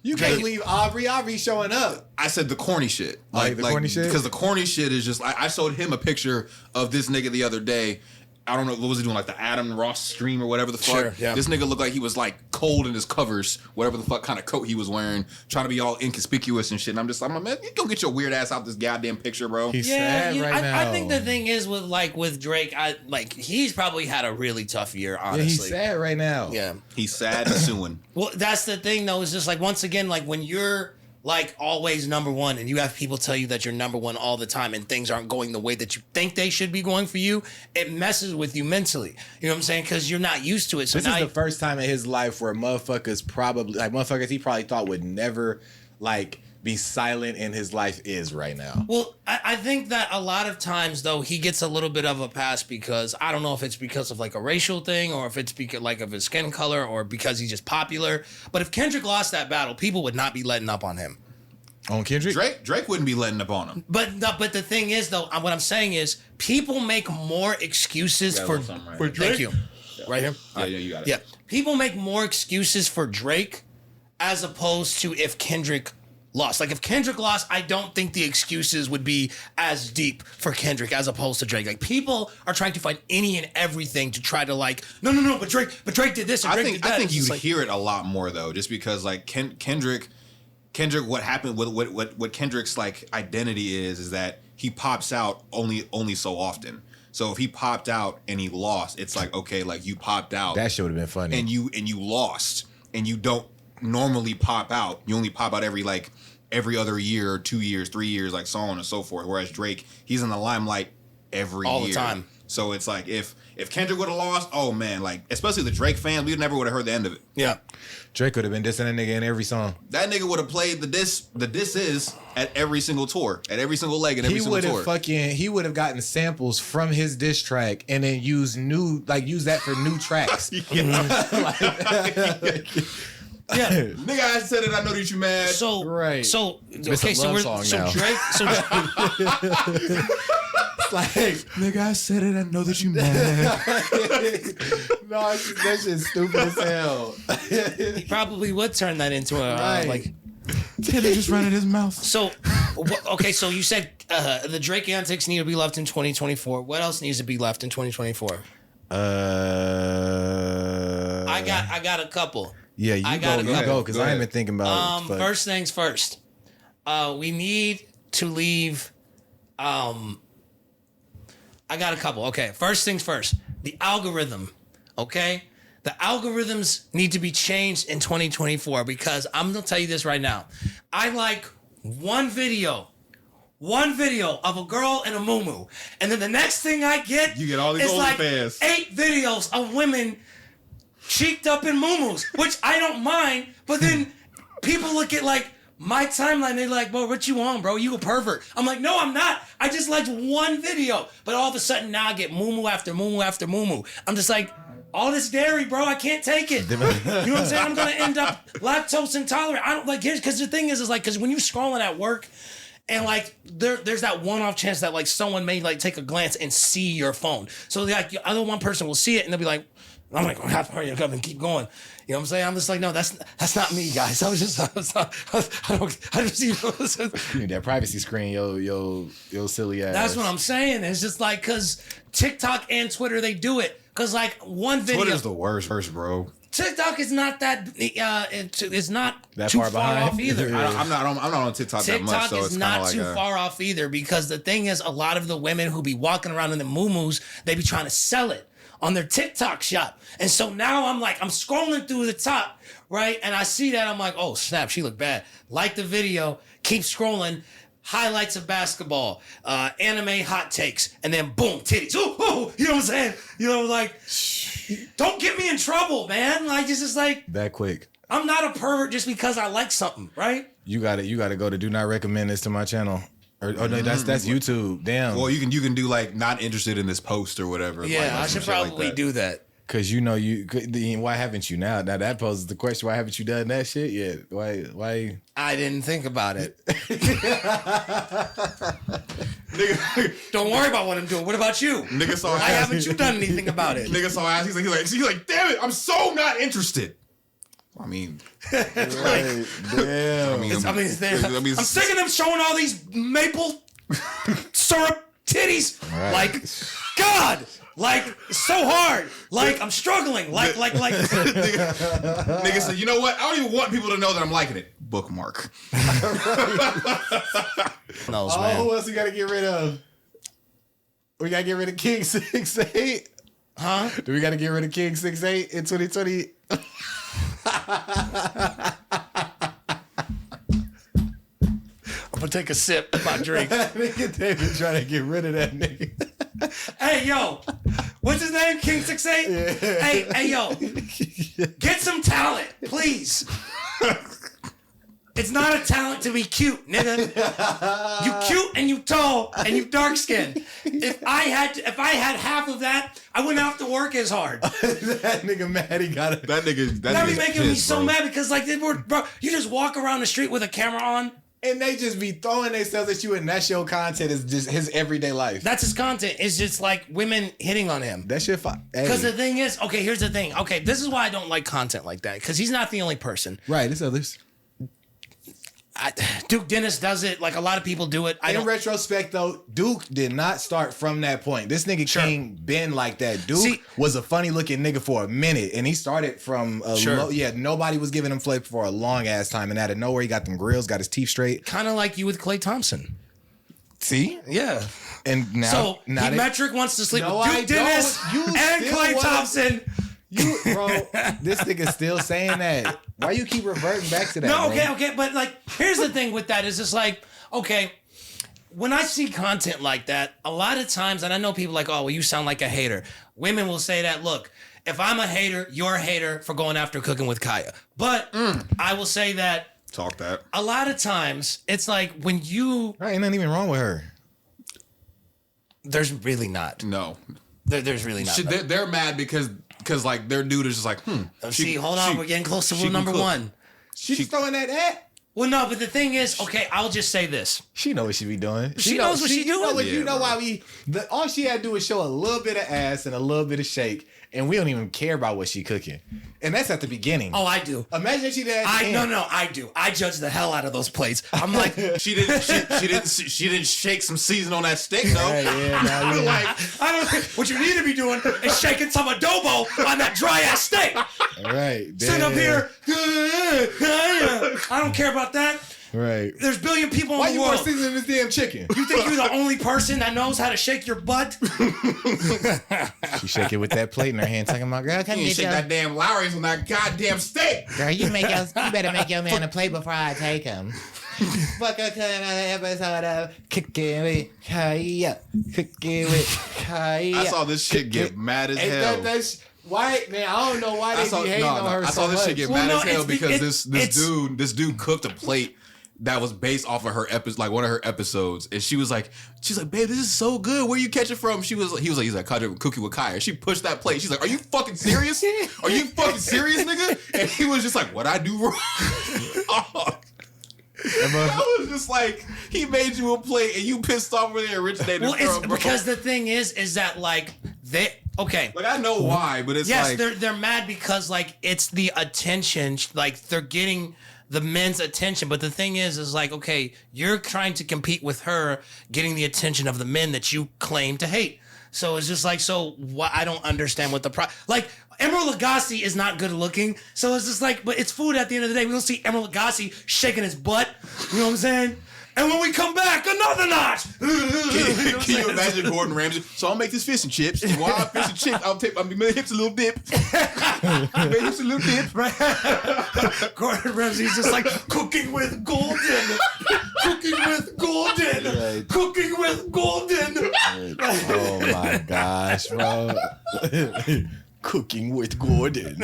You Drake. can't leave Aubrey. Aubrey showing up. I said the corny shit. Like the corny shit? Because the corny shit is just, I showed him a picture of this nigga the other day. I don't know, what was he doing? Like the Adam Ross stream or whatever the fuck? Sure, yeah. This nigga looked like he was like cold in his covers, whatever the fuck kind of coat he was wearing, trying to be all inconspicuous and shit. And I'm just like, man, you don't get your weird ass out this goddamn picture, bro. He's sad right now. I think the thing is with Drake, he's probably had a really tough year, honestly. Yeah, he's sad right now. Yeah. He's sad and suing. Well, that's the thing though, is just like once again, like when you're like always number one and you have people tell you that you're number one all the time and things aren't going the way that you think they should be going for you, it messes with you mentally. You know what I'm saying? Because you're not used to it. So This now is the first time in his life where motherfuckers he probably thought would never like be silent in his life is right now. Well, I think that a lot of times though he gets a little bit of a pass because I don't know if it's because of like a racial thing or if it's because like of his skin color or because he's just popular. But if Kendrick lost that battle, people would not be letting up on him. On Kendrick? Drake wouldn't be letting up on him. But the thing is though, what I'm saying is people make more excuses for Drake. Thank you. Yeah. Right here. Yeah, you got it. Yeah, people make more excuses for Drake as opposed to if Kendrick lost. Like if Kendrick lost, I don't think the excuses would be as deep for Kendrick as opposed to Drake. Like people are trying to find any and everything to try to like, no, but Drake did this and Drake did that. I think It's you just like, hear it a lot more though, just because like Kendrick, what happened with what Kendrick's like identity is that he pops out only so often. So if he popped out and he lost, it's like, okay, like you popped out. That shit would have been funny. And you lost, and you don't normally pop out. You only pop out every other year, 2 years, 3 years, like so on and so forth. Whereas Drake, he's in the limelight every all year. the time. So it's like if Kendrick would have lost, oh man, like especially the Drake fans, we never would have heard the end of it. yeah. Drake would have been dissing that nigga in every song. That nigga would have played the diss is at every single tour, at every single leg, and every single tour. He would have gotten samples from his diss track and then use that for new tracks. Yeah. Nigga, I said it. I know that you mad. So Right. So It's okay. a So love we're song so now. Drake. So Like, nigga, I said it. I know that you mad. no, that shit's stupid as hell. he probably would turn that into a Right. like. Titty just ran in his mouth. So okay. So you said the Drake antics need to be left in 2024. What else needs to be left in 2024? I got a couple. Yeah, I gotta go because I ain't been thinking about. First things first. We need to leave. I got a couple. Okay, first things first. The algorithm. Okay, the algorithms need to be changed in 2024 because I'm gonna tell you this right now. I like one video of a girl in a muumuu, and then the next thing I get, You get all these is like OnlyFans. 8 videos of women cheeked up in muumuus, which I don't mind. But then people look at like my timeline, they're like, "Bro, what you on, bro? You a pervert?" I'm like, "No, I'm not. I just liked one video." But all of a sudden now I get muumuu after muumuu after muumuu. I'm just like, all this dairy, bro, I can't take it. You know what I'm saying? I'm gonna end up lactose intolerant. I don't like it because the thing is like, because when you scrolling at work. And like there's that one-off chance that like someone may like take a glance and see your phone. So like the other one person will see it and they'll be like, I'm like, hurry up and keep going. You know what I'm saying? I'm just like, no, that's not me, guys. I don't see. You need that privacy screen, yo, silly ass. That's what I'm saying. It's just like because TikTok and Twitter they do it because like one video. Twitter's the worst, bro. TikTok is not that. It's not That too far behind? off either. I'm not on TikTok that much, TikTok so is it's not kind of too like far off either because the thing is, a lot of the women who be walking around in the muumuus, they be trying to sell it on their TikTok shop. And so now I'm scrolling through the top, right? And I see that, I'm like, oh, snap, she look bad. Like the video, keep scrolling. Highlights of basketball, anime hot takes, and then boom, titties. Ooh, you know what I'm saying? You know, like, don't get me in trouble, man. Like, it's just like, that quick. I'm not a pervert just because I like something, right? You got to go to do not recommend this to my channel. Or no, that's YouTube. Damn. well, you can do like not interested in this post or whatever. Yeah, like I some should shit like probably that. do that. Cause why haven't you now? Now that poses the question: why haven't you done that shit yet? Why? I didn't think about it. Nigga, Don't worry about what I'm doing. What about you? nigga saw Why ass. haven't you done anything about it? Nigga saw ass. He's like, damn it, I'm so not interested. I mean, Damn. I'm sick of them showing all these maple syrup titties. Right. Like, God, like it's so hard. Like I'm struggling. Like. nigga said, you know what? I don't even want people to know that I'm liking it. Bookmark. Knows, Who man. else we gotta get rid of? We gotta get rid of King 6'8". Huh? Do we gotta get rid of King 6'8" in 2020? I'm gonna take a sip of my drink. Nigga David trying to get rid of that nigga. Hey, yo, what's his name? King 6'8"? Yeah. Hey, yo, get some talent, please. It's not a talent to be cute, nigga. You cute and you tall and you dark skinned. If I had half of that, I wouldn't have to work as hard. That nigga mad he got it. That nigga. That'd be making me pissed, so bro. mad because like, bro, you just walk around the street with a camera on. And they just be throwing themselves at you, and that's your content is just his everyday life. That's his content. It's just like women hitting on him. That shit fine. Because the thing is, okay, here's the thing. Okay, this is why I don't like content like that. Because he's not the only person. Right, there's others. Duke Dennis does it. Like a lot of people do it. In retrospect, though, Duke did not start from that point. This nigga King been like that. Duke was a funny looking nigga for a minute, and he started from nobody was giving him flavor for a long ass time, and out of nowhere he got them grills, got his teeth straight. Kind of like you with Klay Thompson. See? Yeah. And now, Metrick wants to sleep with Duke Dennis and Klay Thompson. Bro, this nigga still saying that. Why you keep reverting back to that? No, bro? okay, but like, here's the thing with that is it's like, okay, when I see content like that, a lot of times, and I know people like, oh, well, you sound like a hater. Women will say that, look, if I'm a hater, you're a hater for going after Cooking with Kaya. But I will say that Talk that. a lot of times, it's like when you... Right, ain't nothing even wrong with her. There's really not. No. There's really not. They're mad because like their dude is just like, See, hold on, we're getting close to rule number one. She's throwing that at. Well, no, but the thing is, okay, I'll just say this. She know what she be doing. She knows what she doing. You know why all she had to do is show a little bit of ass and a little bit of shake, and we don't even care about what she cooking. And that's at the beginning. Oh, I do. Imagine if she did. No, I do. I judge the hell out of those plates. I'm like, she didn't shake some season on that steak though. Right, I'm like, I don't think what you need to be doing is shaking some adobo on that dry ass steak. Right. Sit up here. I don't care about that. Right. There's billion people Why in the you world. more seasoning this damn chicken? You think you're the only person that knows how to shake your butt? She shake it with that plate in her hand, talking about, girl, come You get shake that damn Lowry's on that goddamn steak. Girl, you better make your man a plate before I take him. Fuck another episode of Cooking with Kaya. Cooking with Kaya. I saw this shit get mad as hell. Why, man? I don't know why they be hating on her. I saw this shit get mad as hell because this dude cooked a plate that was based off of her episode, like one of her episodes, and she's like, babe, this is so good. Where you catch it from? He's like, caught it from Cooking with Kaya. She pushed that plate. She's like, are you fucking serious? Are you fucking serious, nigga? And he was just like, what I do wrong? I was just like, he made you a plate and you pissed off where they originated Well, from, it's bro. because the thing is that like okay. Like I know why, but it's yes, like they're mad because like it's the attention, like they're getting the men's attention. But the thing is like, okay, you're trying to compete with her getting the attention of the men that you claim to hate. So it's just like, I don't understand what like Emeril Lagasse is not good looking. So it's just like, but it's food at the end of the day. We don't see Emeril Lagasse shaking his butt. You know what I'm saying? And when we come back, another notch. Can you imagine Gordon Ramsay? So I'll make this fish and chips. And while I fish and chips, I'll make my hips a little dip. Make hips a little dip. Right? Gordon Ramsay's just like cooking with golden. Cooking with golden. Right. Cooking with golden. Oh my gosh, bro. Cooking with Gordon.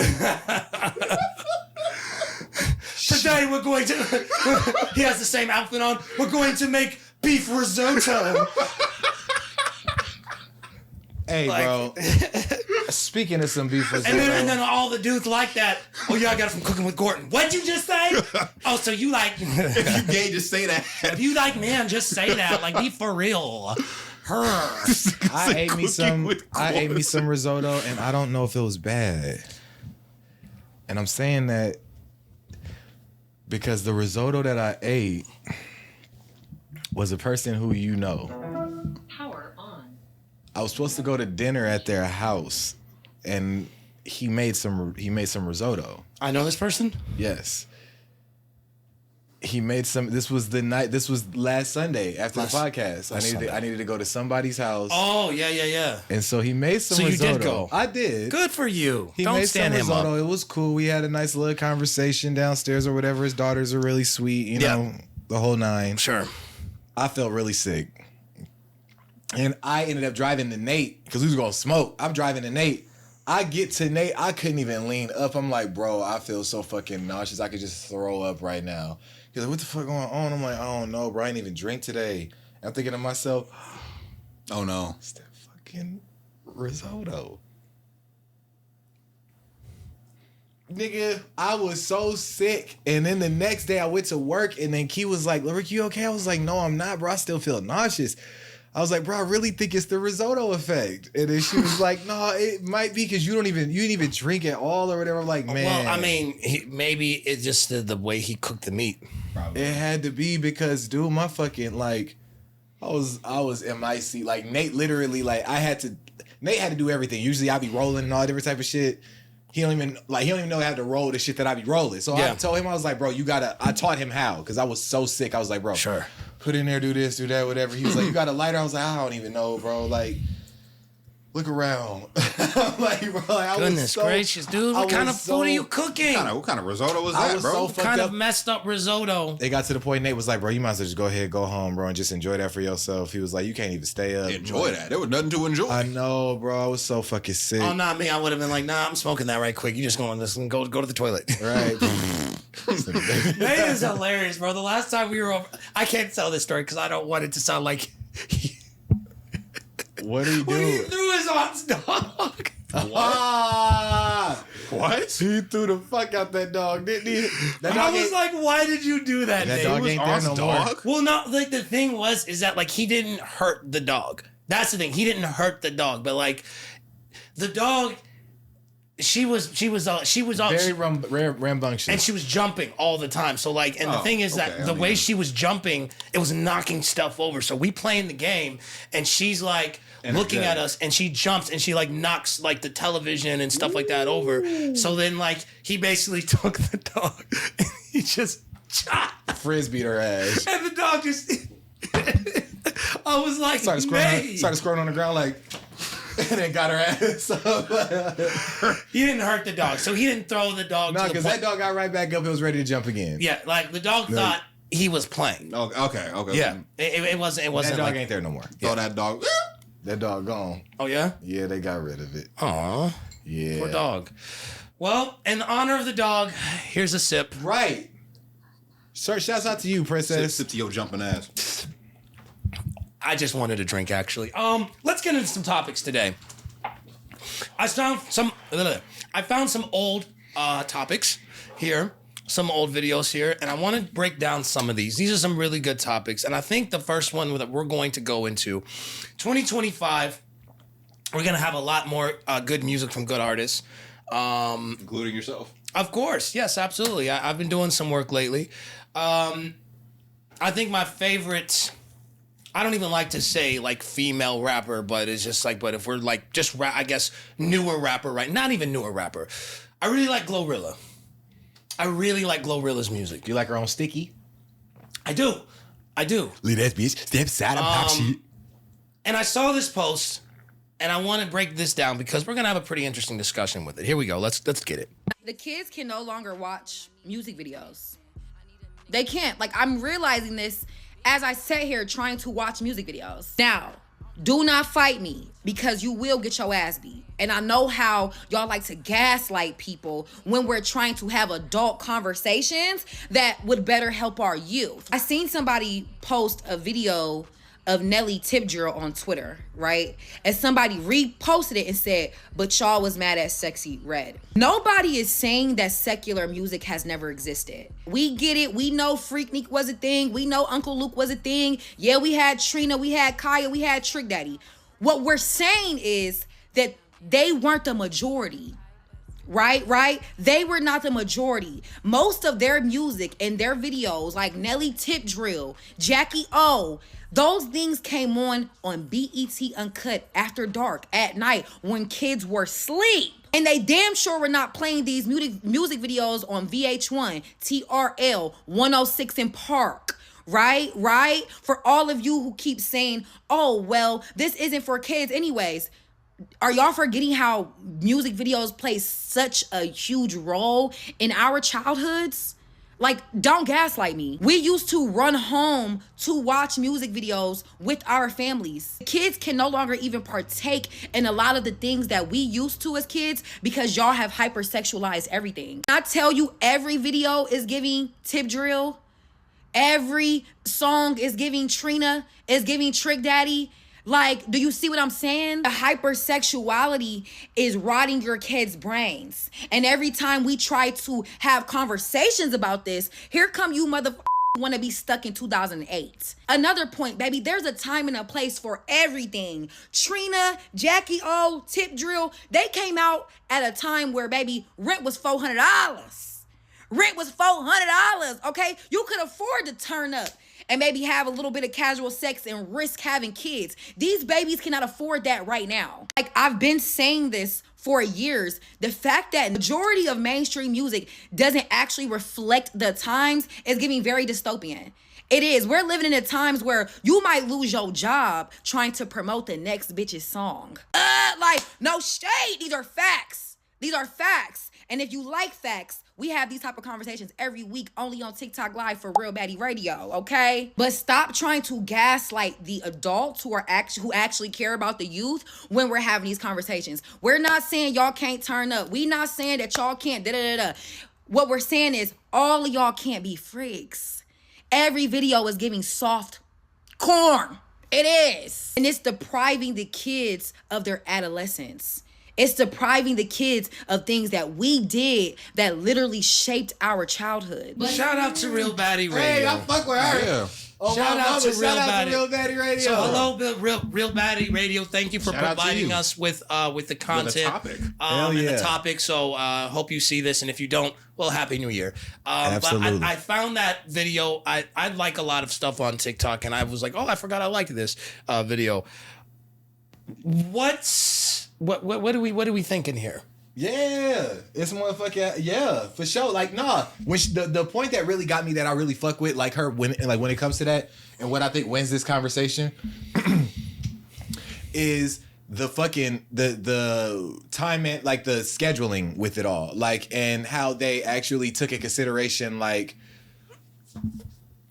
Today we're going to... he has the same outfit on. We're going to make beef risotto. Hey, bro. Speaking of some beef risotto. And then all the dudes like that. Oh, yeah, I got it from Cooking with Gordon. What'd you just say? Oh, so you like... If you gay, just say that. If you like man, just say that. Like, be for real. Her. I ate me some risotto, and I don't know if it was bad. And I'm saying that because the risotto that I ate was a person who you know. Power on. I was supposed to go to dinner at their house, and he made some risotto. I know this person? Yes. He made some. This was last Sunday after the podcast. I needed to go to somebody's house. Oh, yeah. And so he made some So you risotto. did go? I did. Good for you. He Don't made stand some him risotto. up. It was cool. We had a nice little conversation downstairs or whatever. His daughters are really sweet, you know, the whole nine. Sure. I felt really sick. And I ended up driving to Nate because we was going to smoke. I'm driving to Nate. I get to Nate, I couldn't even lean up. I'm like, bro, I feel so fucking nauseous. I could just throw up right now. He's like, what the fuck going on? I'm like, I don't know, bro. I didn't even drink today. I'm thinking to myself, Oh no. it's that fucking risotto. Nigga, I was so sick. And then the next day I went to work and then Key was like, Rick, you okay? I was like, no, I'm not, bro. I still feel nauseous. I was like, bro, I really think it's the risotto effect. And then she was like, no, it might be because you didn't even drink at all or whatever. I'm like, man. Well, I mean, maybe it's just the way he cooked the meat. Probably. It had to be because, dude, my fucking, like, I was in my seat. Like, Nate literally, like, Nate had to do everything. Usually I'd be rolling and all different type of shit. He don't even know how to roll the shit that I be rolling. So I told him, I was like, bro, I taught him how because I was so sick. I was like, bro, Sure. Put in there, do this, do that, whatever. He was like, you got a lighter? I was like, I don't even know, bro. Like, look around. I'm like, bro, like, Goodness gracious, dude. What kind of food are you cooking? What kind of risotto was I that, was bro? so What kind of messed up risotto? It got to the point Nate was like, bro, you might as well just go ahead, go home, bro, and just enjoy that for yourself. He was like, you can't even stay up. Enjoy that. There was nothing to enjoy. I know, bro. I was so fucking sick. Oh, not me. I would have been like, nah, I'm smoking that right quick. You just go on this and go to the toilet. Right. Nate is hilarious, bro. The last time we were over, I can't tell this story because I don't want it to sound like What did he when he do? threw his aunt's dog. What? He threw the fuck out that dog, didn't he? That I dog was ain't- like, why did you do that, that Nate? dog ain't there no more. Well, no, like the thing is that like he didn't hurt the dog. That's the thing. He didn't hurt the dog, but like the dog, she was Very rambunctious. and she was jumping all the time. So like, and the Oh, thing is that okay, the I way mean- she was jumping, it was knocking stuff over. So we playing the game, and she's like looking at us, and she jumps and she like knocks like the television and stuff like that over. So then like he basically took the dog and he just Frisbeed her ass. and the dog just. I was like, Started scrolling on the ground like, and then got her ass up. He didn't hurt the dog, so he didn't throw the dog. No, to the because point. that dog got right back up. It was ready to jump again. Yeah, like the dog thought he was playing. Oh, okay. Yeah, it wasn't. It That wasn't dog like. ain't there no more. Throw that dog. That dog gone. Oh yeah. Yeah, they got rid of it. Aw, Yeah. poor dog. Well, in honor of the dog, here's a sip. Right. Sir, shouts out to you, Sip, princess. sip to your jumping ass. I just wanted a drink, actually. Let's get into some topics today. I found some old topics here, some old videos here, and I want to break down some of these. These are some really good topics, and I think the first one that we're going to go into, 2025, we're gonna have a lot more good music from good artists. Including yourself. Of course, yes, absolutely. I've been doing some work lately. I think my favorite, I don't even like to say like female rapper, but it's just like, but if we're like just I guess newer rapper, right? Not even newer rapper. I really like Glorilla. I really like Glorilla's music. You like her on Sticky? I do. Leave that bitch. Step side and pop shit. And I saw this post, and I want to break this down because we're gonna have a pretty interesting discussion with it. Here we go. Let's get it. The kids can no longer watch music videos. They can't. Like, I'm realizing this as I sit here trying to watch music videos. Now, do not fight me because you will get your ass beat. And I know how y'all like to gaslight people when we're trying to have adult conversations that would better help our youth. I seen somebody post a video of Nelly Tip Drill on Twitter, right? And somebody reposted it and said, but y'all was mad at Sexy Red. Nobody is saying that secular music has never existed. We get it. We know Freaknik was a thing. We know Uncle Luke was a thing. Yeah, we had Trina, we had Kaya, we had Trick Daddy. What we're saying is that they weren't the majority. Right? They were not the majority. Most of their music and their videos, like Nelly Tip Drill, Jackie O, those things came on BET Uncut after dark at night when kids were asleep. And they damn sure were not playing these music videos on VH1, TRL, 106 in Park. Right? For all of you who keep saying, oh, well, this isn't for kids anyways. Are y'all forgetting how music videos play such a huge role in our childhoods? Like, don't gaslight me. We used to run home to watch music videos with our families. Kids can no longer even partake in a lot of the things that we used to as kids because y'all have hypersexualized everything. I tell you, every video is giving Tip Drill. Every song is giving Trina, is giving Trick Daddy. Like, do you see what I'm saying? The hypersexuality is rotting your kids' brains. And every time we try to have conversations about this, here come you motherfuckers want to be stuck in 2008. Another point, baby, there's a time and a place for everything. Trina, Jackie O, Tip Drill, they came out at a time where, baby, rent was $400. Rent was $400, okay? You could afford to turn up and maybe have a little bit of casual sex and risk having kids. These babies cannot afford that right now. Like, I've been saying this for years. The fact that majority of mainstream music doesn't actually reflect the times is giving very dystopian. It is. We're living in the times where you might lose your job trying to promote the next bitch's song. Like, no shade. These are facts. These are facts. And if you like facts, we have these type of conversations every week only on TikTok Live for Real Baddie Radio, okay? But stop trying to gaslight the adults who actually care about the youth when we're having these conversations. We're not saying y'all can't turn up. We not saying that y'all can't da-da-da-da. What we're saying is all of y'all can't be freaks. Every video is giving soft corn. It is. And it's depriving the kids of their adolescence. It's depriving the kids of things that we did that literally shaped our childhood. But shout out to Real Baddie Radio. Hey, I fuck with her. Yeah. Oh, Shout out to Real Baddie Radio. So hello, Real Baddie Radio. Thank you for Shout out to providing you. us with the content, With a topic. Hell and yeah. the topic. So hope you see this, and if you don't, well, Happy New Year. Absolutely. But I found that video. I like a lot of stuff on TikTok, and I was like, oh, I forgot I liked this video. What are we thinking here? Yeah, it's motherfucking yeah, for sure. Like, nah, when the point that really got me that I really fuck with, like her when it comes to that, and what I think wins this conversation is the fucking the time and like the scheduling with it all, like, and how they actually took in consideration like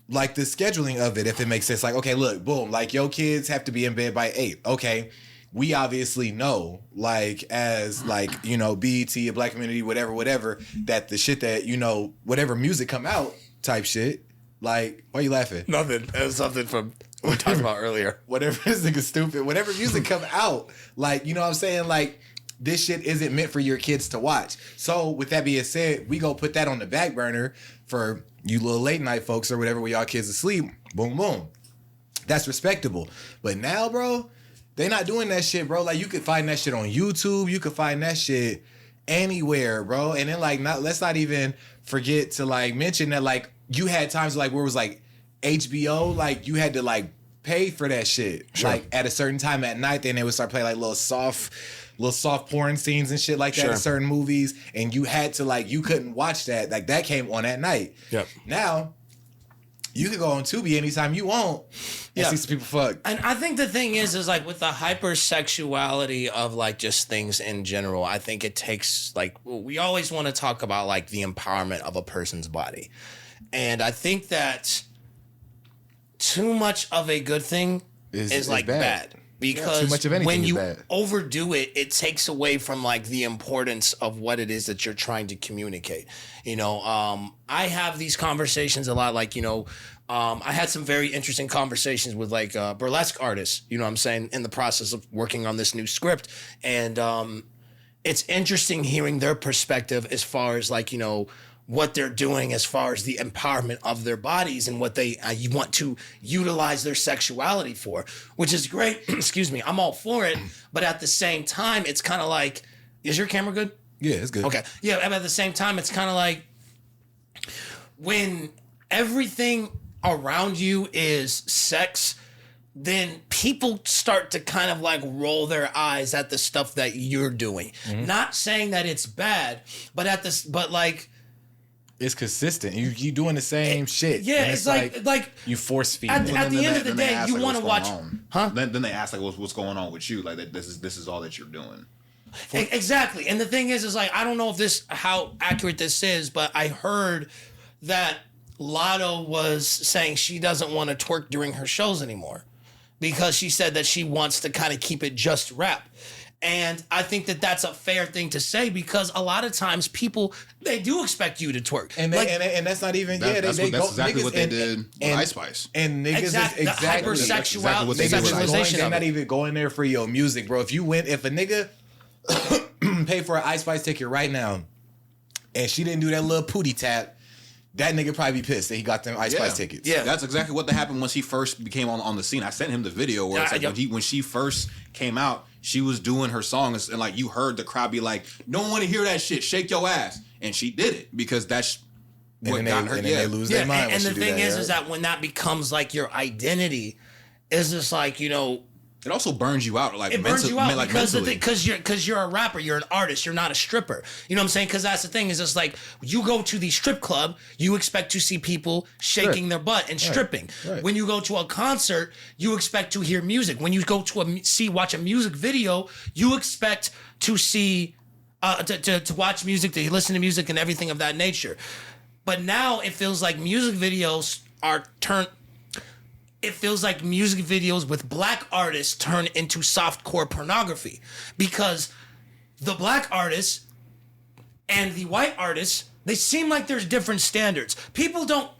the scheduling of it, if it makes sense. Like, okay, look, boom, like your kids have to be in bed by 8. Okay. We obviously know, like, as like, you know, BET, a black community, whatever, that the shit that, you know, whatever music come out type shit, like, why are you laughing? Nothing. It was something from what we talked about earlier. Whatever, this nigga's stupid. Whatever music come out, like, you know what I'm saying? Like, this shit isn't meant for your kids to watch. So with that being said, we go put that on the back burner for you little late night folks or whatever where y'all kids asleep. Boom, boom. That's respectable. But now, bro, they not doing that shit, bro. Like, you could find that shit on YouTube. You could find that shit anywhere, bro. And then, like, let's not even forget to, like, mention that, like, you had times, like, where it was, like, HBO, like, you had to, like, pay for that shit. Sure. Like, at a certain time at night, then they would start playing, like, little soft porn scenes and shit like that in certain movies. And you had to, like, you couldn't watch that. Like, that came on at night. Yep. Now, you can go on Tubi anytime you want and see some people fuck. And I think the thing is like with the hypersexuality of like just things in general, I think it takes like, we always want to talk about like the empowerment of a person's body. And I think that too much of a good thing is like bad. Because too much of anything when is you bad. overdo it, it takes away from like the importance of what it is that you're trying to communicate. You know, I have these conversations a lot, like, you know, I had some very interesting conversations with like burlesque artists, you know what I'm saying, in the process of working on this new script. And it's interesting hearing their perspective as far as like, you know, what they're doing as far as the empowerment of their bodies and what they want to utilize their sexuality for, which is great. Excuse me. I'm all for it. But at the same time, it's kind of like, is your camera good? Yeah, it's good. Okay. Yeah. But at the same time, it's kind of like when everything around you is sex, then people start to kind of like roll their eyes at the stuff that you're doing. Mm-hmm. Not saying that it's bad, but like, it's consistent. You doing the same shit. Yeah, and it's like you force feed. at the end of the day, you want to watch, huh? Then they ask like, what's going on with you? Like this is all that you're doing. Exactly. And the thing is like, I don't know if how accurate this is, but I heard that Lotto was saying she doesn't want to twerk during her shows anymore because she said that she wants to kind of keep it just rap. And I think that that's a fair thing to say because a lot of times people, they do expect you to twerk. And and that's not even, that's exactly what they did with Ice Spice. And niggas exactly, is exactly. Hypersexual, what they did with Ice Spice. They're not even going there for your music, bro. If a nigga pay for an Ice Spice ticket right now and she didn't do that little pootie tap, that nigga probably be pissed that he got them Ice Spice tickets. Yeah, that's exactly what happened when she first became on the scene. I sent him the video where it's like when she first came out, she was doing her songs and like you heard the crowd be like, "Don't want to hear that shit. Shake your ass," and she did it because that's what got her. They lose their mind. And the thing is that when that becomes like your identity, is just like it also burns you out. Like it burns you out because mentally. because you're a rapper, you're an artist, you're not a stripper. You know what I'm saying? Because that's the thing. Is just like you go to the strip club, you expect to see people shaking their butt and stripping. Right. When you go to a concert, you expect to hear music. When you go to watch a music video, you expect to see to watch music, to listen to music, and everything of that nature. But now it feels like music videos are turned. It feels like music videos with black artists turn into softcore pornography because the black artists and the white artists, they seem like there's different standards. People don't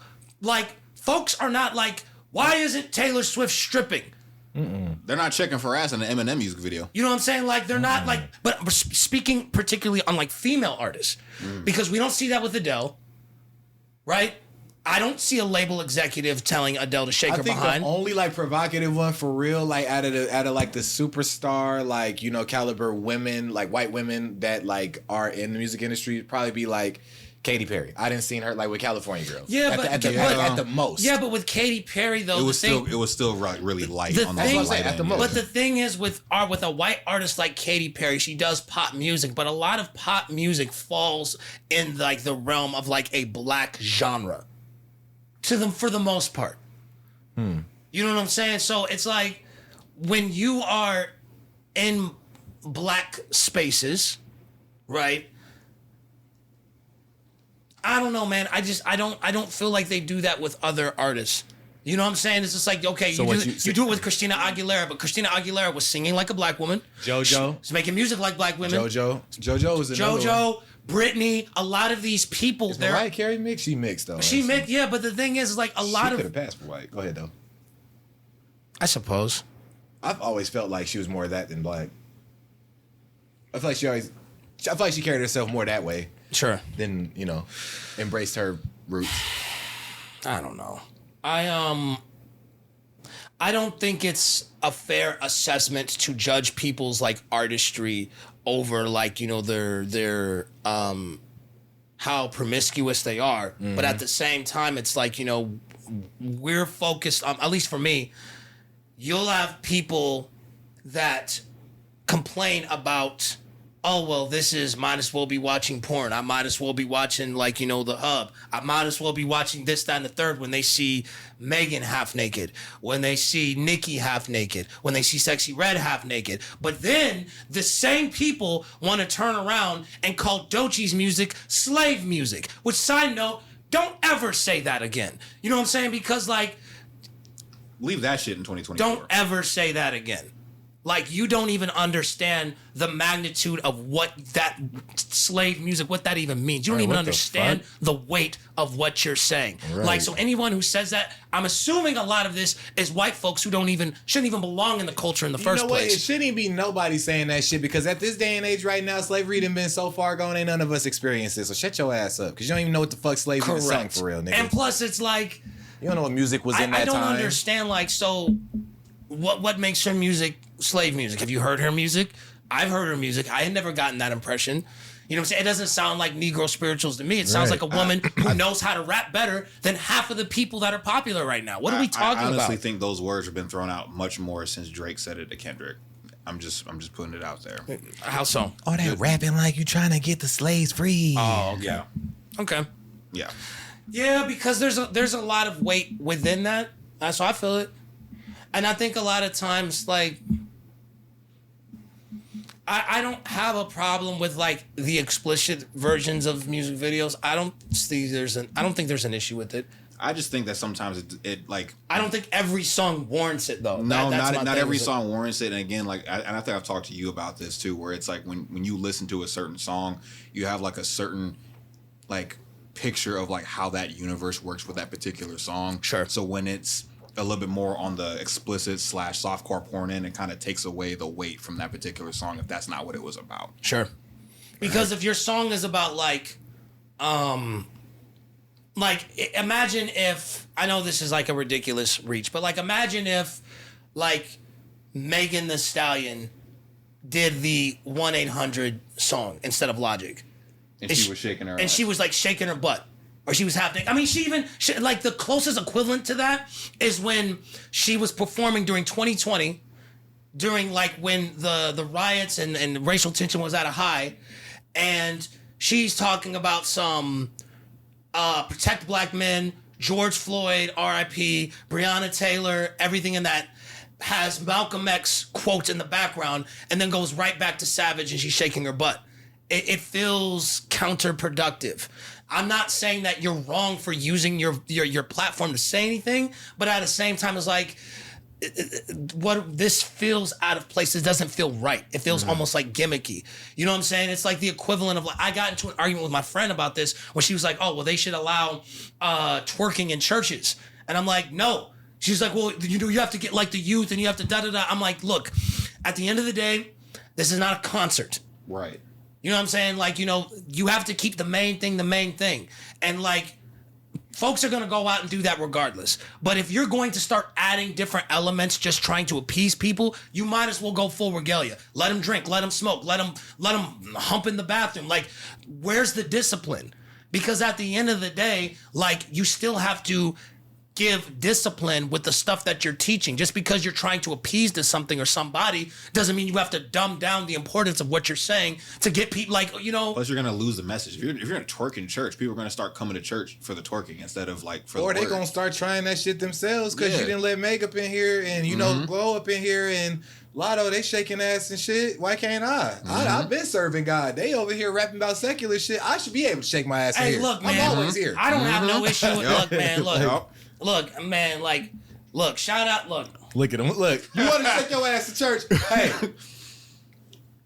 folks are not like, why isn't Taylor Swift stripping? They're not checking for ass in the Eminem music video. You know what I'm saying? Like they're not like, but speaking particularly on like female artists, because we don't see that with Adele, right? I don't see a label executive telling Adele to shake her behind. I think the only like provocative one for real, like out of like the superstar, like caliber women, like white women that like are in the music industry, probably be like Katy Perry. I didn't see her like with California Girls. Yeah, at the most. Yeah, but with Katy Perry though, it was still really light on the light at the end. most. But the thing is, with a white artist like Katy Perry, she does pop music, but a lot of pop music falls in like the realm of like a black genre. To them for the most part. You know what I'm saying? So it's like when you are in black spaces, right? I don't know, man. I don't feel like they do that with other artists. You know what I'm saying? It's just like, okay, you do it with Christina Aguilera, but Christina Aguilera was singing like a black woman. JoJo. She's making music like black women. JoJo was another one. Britney, a lot of these people. Is Mariah Carey mixed? She mixed though. She mixed, yeah. But the thing is, like she could have passed for white. Go ahead though. I suppose. I've always felt like she was more of that than black. I feel like she carried herself more that way. Sure. Than embraced her roots. I don't know. I don't think it's a fair assessment to judge people's like artistry over like their how promiscuous they are, but at the same time it's like we're focused on, at least for me, you'll have people that complain about, oh well, might as well be watching porn. I might as well be watching the Hub. I might as well be watching this, that, and the third when they see Megan half naked, when they see Nicki half naked, when they see Sexy Red half naked. But then the same people want to turn around and call Doechie's music slave music. Which, side note, don't ever say that again. You know what I'm saying? Because leave that shit in 2024. Don't ever say that again. Like, you don't even understand the magnitude of what that slave music, what that even means. You don't even understand the weight of what you're saying. Right. Like, so anyone who says that, I'm assuming a lot of this is white folks who shouldn't even belong in the culture in the first place. It shouldn't even be nobody saying that shit, because at this day and age right now, slavery done been so far gone, ain't none of us experienced this. So shut your ass up, because you don't even know what the fuck slavery was sung for real, nigga. And plus, it's like, you don't know what music was in that time. I don't understand, so what makes her music slave music? Have you heard her music? I've heard her music. I had never gotten that impression. You know what I'm saying? It doesn't sound like Negro spirituals to me. It sounds like a woman who knows how to rap better than half of the people that are popular right now. What are we talking about? I honestly think those words have been thrown out much more since Drake said it to Kendrick. I'm just putting it out there. How so? All that rapping like you trying to get the slaves free. Oh, okay. Yeah. Okay. Yeah. Yeah, because there's a lot of weight within that. So I feel it. And I think a lot of times, I don't have a problem with like the explicit versions of music videos. I don't think there's an issue with it. I just think that sometimes it like I don't think every song warrants it though. No, That's not my thing. every song warrants it. And again, like I think I've talked to you about this too, where it's like when you listen to a certain song, you have like a certain like picture of like how that universe works with that particular song. Sure. So when it's a little bit more on the explicit / softcore porn end, it kind of takes away the weight from that particular song if that's not what it was about. Sure. Because if your song is about like imagine if, I know this is like a ridiculous reach, but like imagine if like Megan Thee Stallion did the 1-800 song instead of Logic. And she was shaking her and ass. she was like shaking her butt. Or she was happening. I mean, like the closest equivalent to that is when she was performing during 2020, during like when the riots and racial tension was at a high, and she's talking about some protect black men, George Floyd, R.I.P., Breonna Taylor, everything in that, has Malcolm X quotes in the background, and then goes right back to Savage and she's shaking her butt. It feels counterproductive. I'm not saying that you're wrong for using your platform to say anything, but at the same time, it's like, what this feels out of place. It doesn't feel right. It feels almost like gimmicky. You know what I'm saying? It's like the equivalent of like, I got into an argument with my friend about this when she was like, oh, well, they should allow twerking in churches. And I'm like, no. She's like, well, you have to get like the youth and you have to da-da-da. I'm like, look, at the end of the day, this is not a concert. Right. You know what I'm saying? Like, you have to keep the main thing. And like, folks are going to go out and do that regardless. But if you're going to start adding different elements just trying to appease people, you might as well go full regalia. Let them drink, let them smoke, let them hump in the bathroom. Like, where's the discipline? Because at the end of the day, like, you still have to give discipline with the stuff that you're teaching. Just because you're trying to appease to something or somebody doesn't mean you have to dumb down the importance of what you're saying to get people like, Plus, you're gonna lose the message. If you're gonna twerk in church, people are gonna start coming to church for the twerking instead of like for the Or they word. gonna start trying that shit themselves because you didn't let makeup in here and glow up in here and Lotto, they shaking ass and shit. Why can't I? I've been serving God. They over here rapping about secular shit. I should be able to shake my ass in hey, here. look, man. I'm always here. I don't have no issue with look, man. Look. Yep. Look, man, like, look, shout out, look. Look at him. Look. You want to take your ass to church? Hey.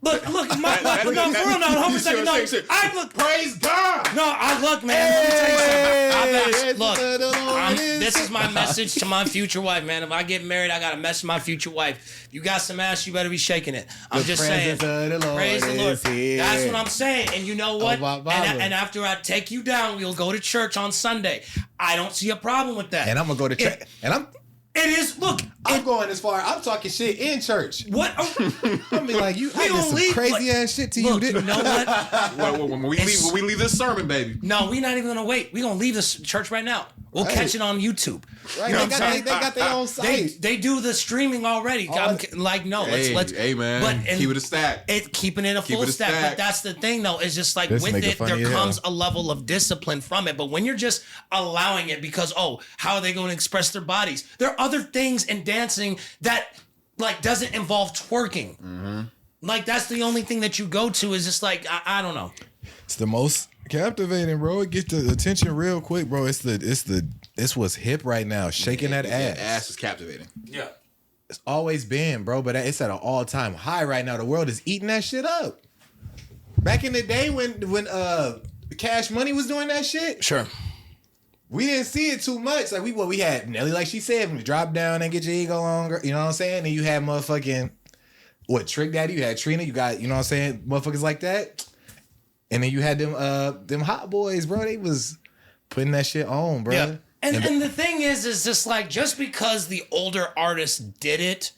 Look, no, for real, no, hold on a second, no. I look, Praise God. no, I look, man, let me tell you something. Look, this is my message to my future wife, man. If I get married, I got to message my future wife. You got some ass, you better be shaking it. I'm just saying. Praise the Lord. That's what I'm saying. And you know what? And after I take you down, we'll go to church on Sunday. I don't see a problem with that. And I'm going to go to church. It is, look. I'm going as far. I'm talking shit in church. What? I mean, like, I did some crazy ass shit to look, you, didn't you know what? When we leave this sermon, baby. No, we're not even going to wait. We're going to leave this church right now. We'll catch it on YouTube. Right? You know They got their own site. They do the streaming already. Like, no, let's Hey, man. Keep it a stack. Keeping it a full stack. But that's the thing, though, is just like This with nigga it, funny there as comes hell. a level of discipline from it. But when you're just allowing it because, how are they going to express their bodies? There are other things in dancing that, like, doesn't involve twerking. Mm-hmm. Like, that's the only thing that you go to is just like, I don't know. It's the most captivating, bro. It gets the attention real quick, bro. It's what's hip right now. Shaking that ass. Ass is captivating. Yeah. It's always been, bro, but it's at an all-time high right now. The world is eating that shit up. Back in the day when Cash Money was doing that shit, Sure. we didn't see it too much. Like we had Nelly, like she said, when you drop down and get your ego longer, you know what I'm saying? And you had motherfucking Trick Daddy, you had Trina, you got, you know what I'm saying, motherfuckers like that. And then you had them hot boys, bro. They was putting that shit on, bro. Yeah. And the thing is just like, just because the older artists did it,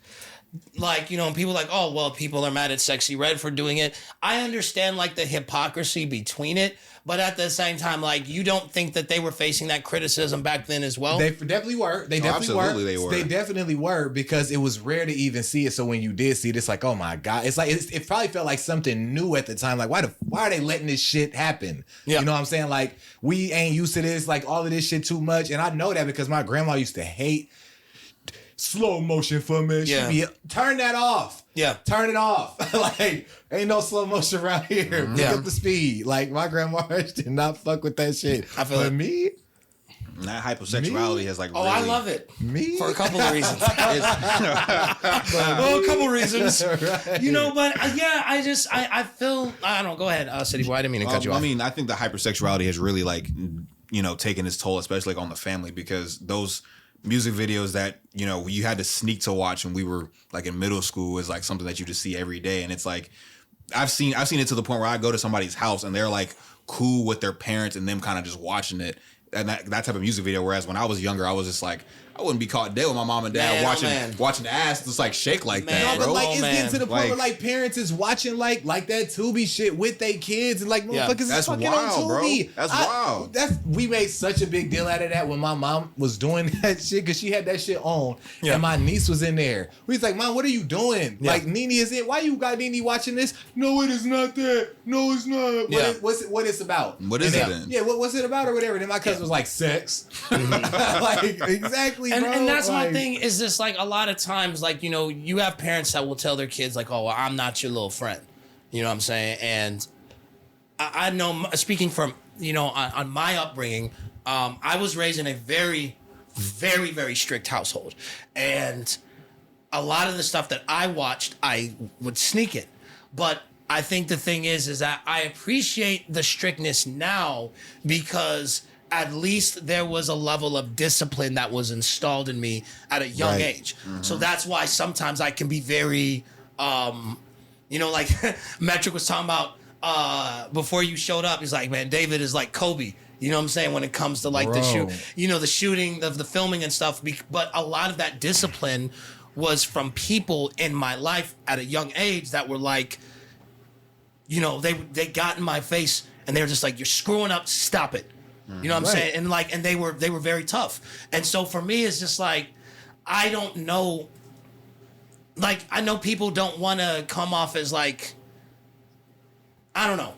like, you know, people like, oh, well, people are mad at Sexy Red for doing it. I understand, like, the hypocrisy between it, but at the same time, like, you don't think that they were facing that criticism back then as well? They definitely were. They definitely were because it was rare to even see it. So when you did see it, it's like, oh my God. It's like, it probably felt like something new at the time. Like, why are they letting this shit happen? Yeah. You know what I'm saying? Like, we ain't used to this, like all of this shit too much. And I know that because my grandma used to hate. slow motion for me. Yeah. She be, turn that off. Yeah. Turn it off. Like, ain't no slow motion around here. Pick Yeah. up the speed. Like, my grandma did not fuck with that shit. I feel but it. me, And that hypersexuality has like. Oh, really, I love it. me. For a couple of reasons. Well, a couple reasons. Right. You know, but yeah, I feel, I don't know, go ahead, Cityy'Boi, I didn't mean to cut you off. I mean, I think the hypersexuality has really like, taken its toll, especially like on the family, because those music videos that, you had to sneak to watch when we were like in middle school is like something that you just see every day. And it's like, I've seen it to the point where I go to somebody's house and they're like cool with their parents and them kind of just watching it. And that type of music video. Whereas when I was younger, I was just like, I wouldn't be caught dead with my mom and dad watching the ass just like shake like that, No, bro. but like Oh, it's man. getting to the point Like- where like parents is watching like that Tubi shit with their kids and like motherfuckers is That's fucking wild, on bro. Tubi. That's wild. We made such a big deal out of that when my mom was doing that shit because she had that shit on and my niece was in there. We was like, Mom, what are you doing? Yeah. Like Nene is in. Why you got Nene watching this? No, it is not that. No, it's not. Yeah. What it's about? What is And it then- then? Yeah, what's it about or whatever? Then my cousin was like sex. Like exactly, bro. And that's my Like, thing is just like a lot of times, like, you have parents that will tell their kids like, oh, well, I'm not your little friend. You know what I'm saying? And I know, speaking from, on my upbringing, I was raised in a very, very, very strict household. And a lot of the stuff that I watched, I would sneak it. But I think the thing is that I appreciate the strictness now because at least there was a level of discipline that was installed in me at a young Right. age. So that's why sometimes I can be very, like Metrick was talking about before you showed up. He's like, man, David is like Kobe. You know what I'm saying? When it comes to like the Bro. the shooting of the filming and stuff. But a lot of that discipline was from people in my life at a young age that were like, they got in my face and they were just like, you're screwing up, stop it. You know what I'm Right. saying? And they were very tough. And so for me, it's just like, I don't know. Like, I know people don't want to come off as like, I don't know.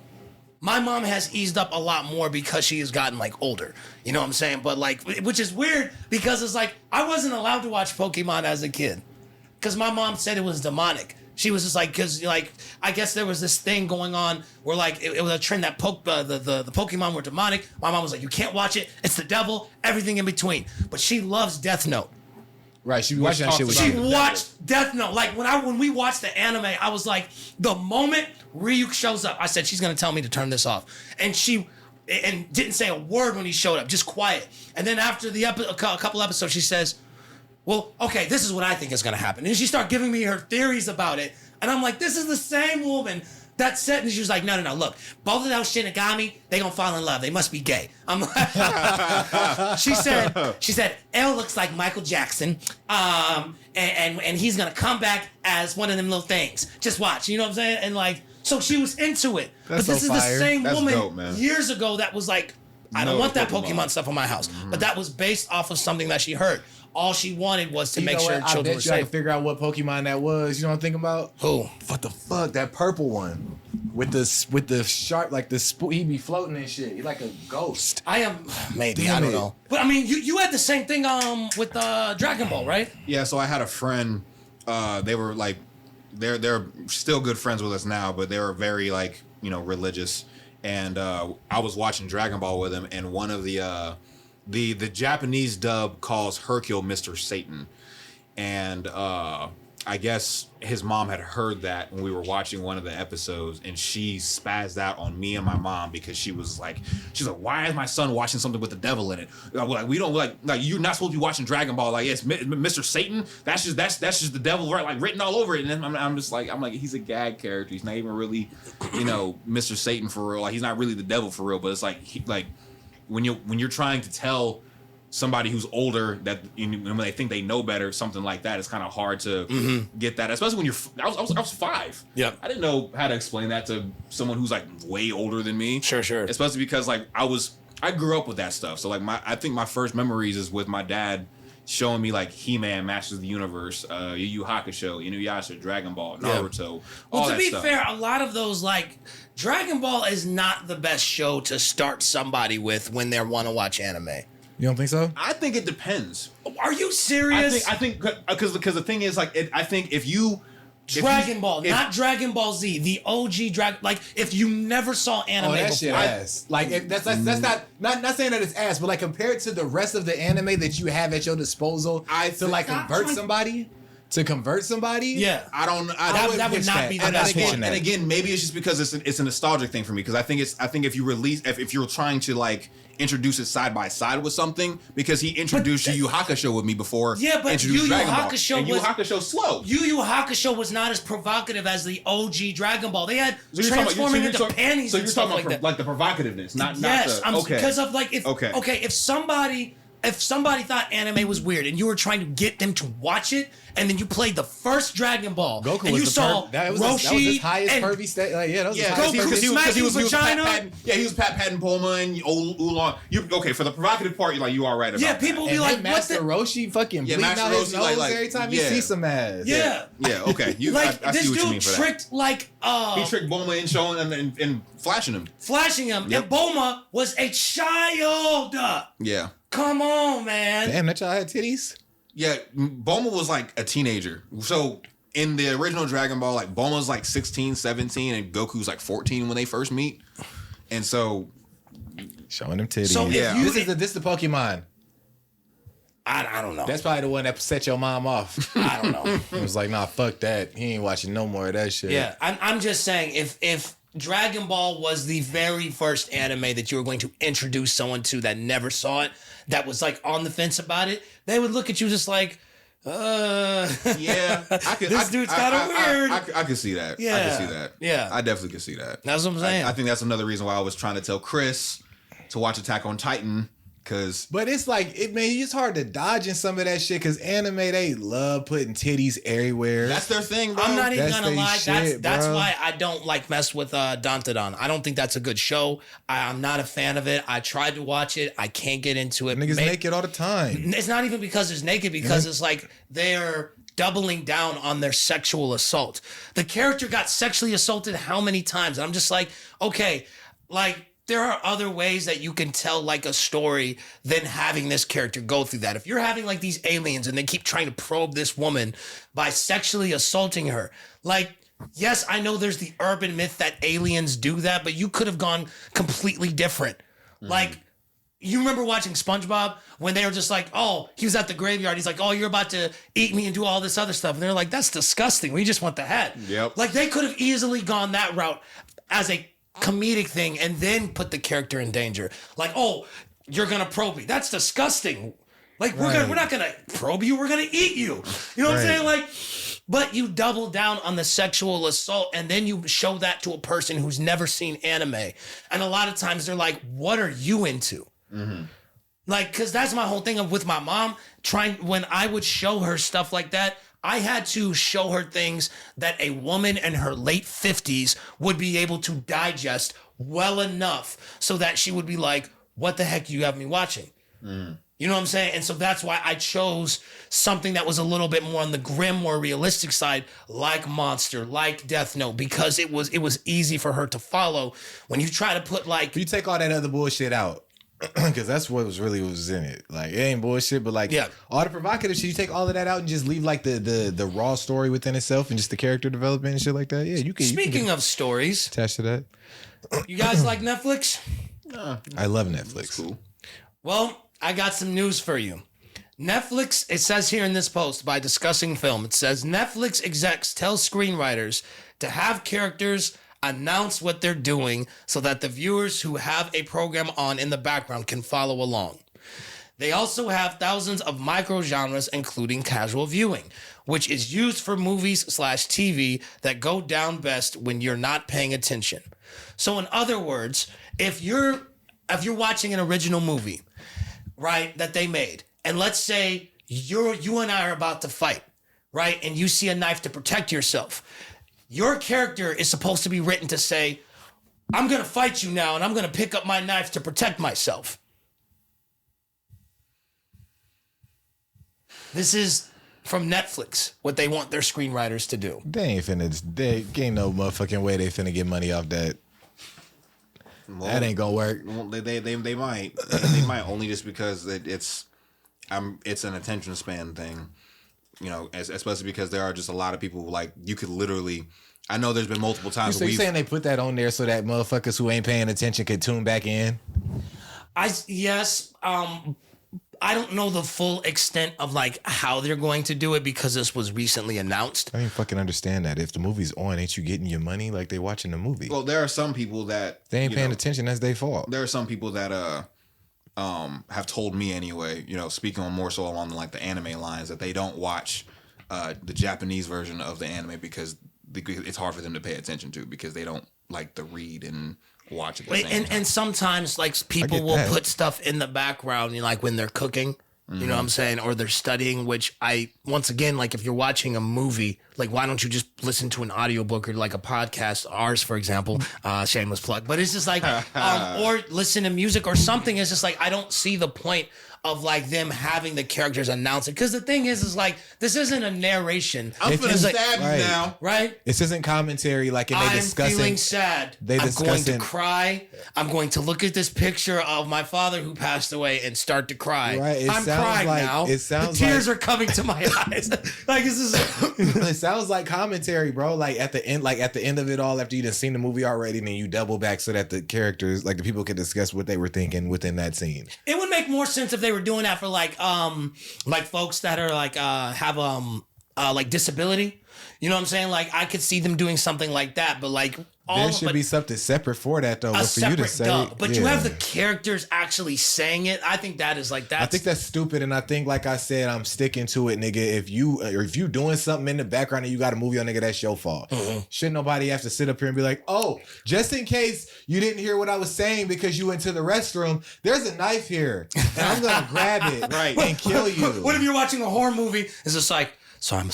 My mom has eased up a lot more because she has gotten like older. You know what I'm saying? But like, which is weird because it's like, I wasn't allowed to watch Pokemon as a kid because my mom said it was demonic. She was just like, because like, I guess there was this thing going on where like, it was a trend that the Pokemon were demonic. My mom was like, you can't watch it. It's the devil, everything in between. But she loves Death Note. right, she be watching that shit with She you. watched Death Note. Like when we watched the anime, I was like, the moment Ryuk shows up, I said, she's gonna tell me to turn this off. And she didn't say a word when he showed up, just quiet. And then after a couple episodes, she says, well, okay, this is what I think is gonna happen. And she started giving me her theories about it. And I'm like, this is the same woman that said, and she was like, no, look, both of those Shinigami, they gonna fall in love. They must be gay. I'm like, she said, L looks like Michael Jackson, and he's gonna come back as one of them little things. Just watch, you know what I'm saying? And like, so she was into it. That's but this so is fire. the same That's woman dope, man. years ago that was like, I don't No want that Pokemon. Pokemon stuff on my house. But that was based off of something that she heard. All she wanted was to You make know sure what? I children were bet you I can safe. figure out what Pokemon that was. You know what I'm thinking about? Who? What the fuck? That purple one with the sharp, like the he be floating and shit. He's like a ghost. I am maybe Damn I don't it. know, but I mean you had the same thing with Dragon Ball, right? Yeah, so I had a friend. They were like, they're still good friends with us now, but they were very like religious. And I was watching Dragon Ball with him, and one of the Japanese dub calls Hercule Mr. Satan, and I guess his mom had heard that when we were watching one of the episodes, and she spazzed out on me and my mom because she's like, why is my son watching something with the devil in it? Like we don't like you're not supposed to be watching Dragon Ball. Like it's Mr. Satan. That's just the devil, right? Like written all over it. And then I'm like he's a gag character. He's not even really Mr. Satan for real. Like he's not really the devil for real. But it's like when you're trying to tell somebody who's older that when they think they know better, something like that, it's kind of hard to get that, especially when I was 5. Yeah. I didn't know how to explain that to someone who's like way older than me. Sure. Especially because like I grew up with that stuff. So like I think my first memories is with my dad showing me like He-Man, Masters of the Universe, Yu Yu Hakusho, Inuyasha, Dragon Ball, Naruto, all Well, to that be stuff. fair, a lot of those like Dragon Ball is not the best show to start somebody with when they want to watch anime. You don't think so? I think it depends. Are you serious? I think because the thing is like I think if you Dragon Ball, not Dragon Ball Z, the OG Dragon. Like if you never saw anime that before, shit ass. Like that's not saying that it's ass, but like compared to the rest of the anime that you have at your disposal, convert somebody. To convert somebody, yeah, I don't. That would not be the best one. And again, maybe it's just because it's a nostalgic thing for me. Because I think if you release, if you're trying to like introduce it side by side with something, because he introduced Yu Yu Hakusho with me before. Yeah, but Yu Yu Hakusho Yu Yu Hakusho slow. Yu Yu Hakusho was not as provocative as the OG Dragon Ball. They had transforming into panties and stuff like that. Like the provocativeness, not yes, not the, okay. Because of like if somebody thought anime was weird and you were trying to get them to watch it, and then you played the first Dragon Ball, Goku and was you saw that was Roshi his highest and pervy state. Like, yeah, that was his Goku highest smacking vagina. He was patting Bulma and Oolong. For the provocative part, you are right about that. People be and like, Master what the? Roshi fucking bleeding out his nose every time he sees some ass. Yeah. Okay. I this see what you mean dude for tricked that. He tricked Bulma in showing and flashing him. And Bulma was a child. Yeah. Come on, man. Damn, that child had titties? Yeah, Bulma was like a teenager. So in the original Dragon Ball, like Bulma's like 16, 17, and Goku's like 14 when they first meet. And so showing them titties. So this is the Pokemon. I don't know. That's probably the one that set your mom off. I don't know. It was like, nah, fuck that. He ain't watching no more of that shit. Yeah, I'm just saying if Dragon Ball was the very first anime that you were going to introduce someone to that never saw it, that was like on the fence about it, they would look at you just like, yeah, this dude's kind of weird. I could see that. Yeah. I could see that. Yeah. I definitely could see that. That's what I'm saying. I think that's another reason why I was trying to tell Chris to watch Attack on Titan. But it's like, it's hard to dodge in some of that shit because anime, they love putting titties everywhere. That's their thing, bro. I'm not even gonna lie. Shit, that's why I don't like mess with Don. I don't think that's a good show. I'm not a fan of it. I tried to watch it. I can't get into it. Niggas naked all the time. It's not even because it's naked, because it's like they're doubling down on their sexual assault. The character got sexually assaulted how many times? And I'm just like, okay, like, there are other ways that you can tell like a story than having this character go through that. If you're having like these aliens and they keep trying to probe this woman by sexually assaulting her, like, yes, I know there's the urban myth that aliens do that, but you could have gone completely different. Like, you remember watching SpongeBob when they were just like, oh, he was at the graveyard. He's like, oh, you're about to eat me and do all this other stuff. And they're like, that's disgusting. We just want the head. Yep. Like, they could have easily gone that route as a comedic thing and then put the character in danger. Like, oh, you're gonna probe me. That's disgusting. Like, we're not gonna probe you. We're gonna eat you. You know what I'm saying? Like, but you double down on the sexual assault and then you show that to a person who's never seen anime. And a lot of times they're like, what are you into? Mm-hmm. Like, because that's my whole thing with my mom. When I would show her stuff like that, I had to show her things that a woman in her late 50s would be able to digest well enough so that she would be like, what the heck do you have me watching? You know what I'm saying? And so that's why I chose something that was a little bit more on the grim, more realistic side, like Monster, like Death Note, because it was easy for her to follow. When you try to put like... You take all that other bullshit out. Because that's what was in it. Like, it ain't bullshit, but like, all the provocative shit, you take all of that out and just leave like the raw story within itself and just the character development and shit like that. Yeah, you can. Speaking of stories, attached to that. You guys like Netflix? I love Netflix. Cool. Well, I got some news for you. Netflix, it says here in this post by Discussing Film, it says Netflix execs tell screenwriters to have characters announce what they're doing so that the viewers who have a program on in the background can follow along. They also have thousands of micro genres, including casual viewing, which is used for movies/TV that go down best when you're not paying attention. So in other words, if you're watching an original movie, right, that they made, and let's say you and I are about to fight, right, and you see a knife to protect yourself, your character is supposed to be written to say, I'm going to fight you now, and I'm going to pick up my knife to protect myself. This is from Netflix, what they want their screenwriters to do. They ain't no motherfucking way they finna get money off that. That ain't gonna work. Well, they might only just because it's an attention span thing, you know, especially because there are just a lot of people like you could literally. I know there's been multiple times. So you saying they put that on there so that motherfuckers who ain't paying attention could tune back in? Yes. I don't know the full extent of like how they're going to do it because this was recently announced. I don't even fucking understand that. If the movie's on, ain't you getting your money like they watching the movie? Well, there are some people that They ain't paying attention. That's their fault. There are some people that have told me anyway, you know, speaking on more so along like the anime lines, that they don't watch the Japanese version of the anime because it's hard for them to pay attention to because they don't like to read and watch at the same time. And sometimes like people will put stuff in the background, you know, like when they're cooking, you know what I'm saying, or they're studying, which once again, like if you're watching a movie, like why don't you just listen to an audiobook or like a podcast, ours for example, shameless plug, but it's just like or listen to music or something. It's just like I don't see the point of like them having the characters announce it, because the thing is like this isn't a narration. I'm gonna like, stab you now, right? This isn't commentary like if they discussing. I'm feeling sad. I'm going to cry. I'm going to look at this picture of my father who passed away and start to cry. Right. I'm crying now. It sounds the tears are coming to my eyes. Like this is. It sounds like commentary, bro. Like at the end of it all, after you done seen the movie already, then you double back so that the characters, like the people, can discuss what they were thinking within that scene. It would make more sense if they were doing that for like folks that are like have like disability. You know what I'm saying? Like I could see them doing something like that, but like there should be something separate for that though. But for you to say, but you have the characters actually saying it. I think that is like that. I think that's stupid, and I think, like I said, I'm sticking to it, nigga. If you doing something in the background and you got a movie on, nigga, that's your fault. Mm-hmm. Shouldn't nobody have to sit up here and be like, oh, just in case you didn't hear what I was saying because you went to the restroom, there's a knife here, and I'm gonna grab it and kill you. What if you're watching a horror movie? It's just like, so I'm,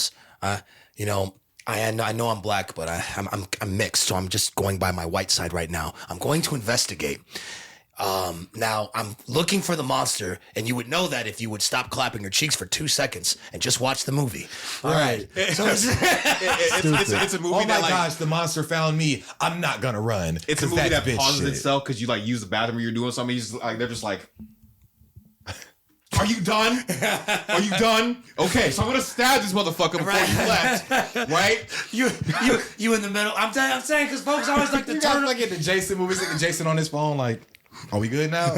you know. I know I'm black, but I'm mixed, so I'm just going by my white side right now. I'm going to investigate. Now I'm looking for the monster, and you would know that if you would stop clapping your cheeks for 2 seconds and just watch the movie. All right. So it's a movie. Oh my gosh, the monster found me. I'm not gonna run. It's a movie that pauses itself because you like use the bathroom or you're doing something. They're just like. Are you done? Are you done? Okay, so I'm gonna stab this motherfucker before you left, right? You in the middle. I'm saying because folks always like to turn like in the Jason movies, like Jason on his phone, like, are we good now?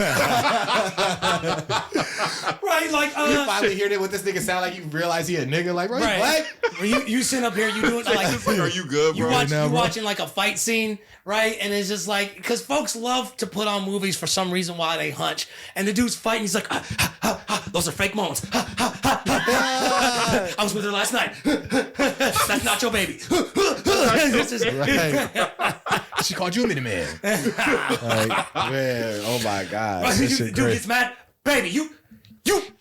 Right, like you finally hear that what this nigga sound like. You realize he a nigga, like, bro, right. What? You sit up here, you doing like, are you good, bro? You watching like a fight scene, right? And it's just like because folks love to put on movies for some reason while they hunch, and the dude's fighting. He's like, those are fake moans. I was with her last night. That's not your baby. She called you a mini man. Like, man, oh my god, right, dude gets mad, baby. You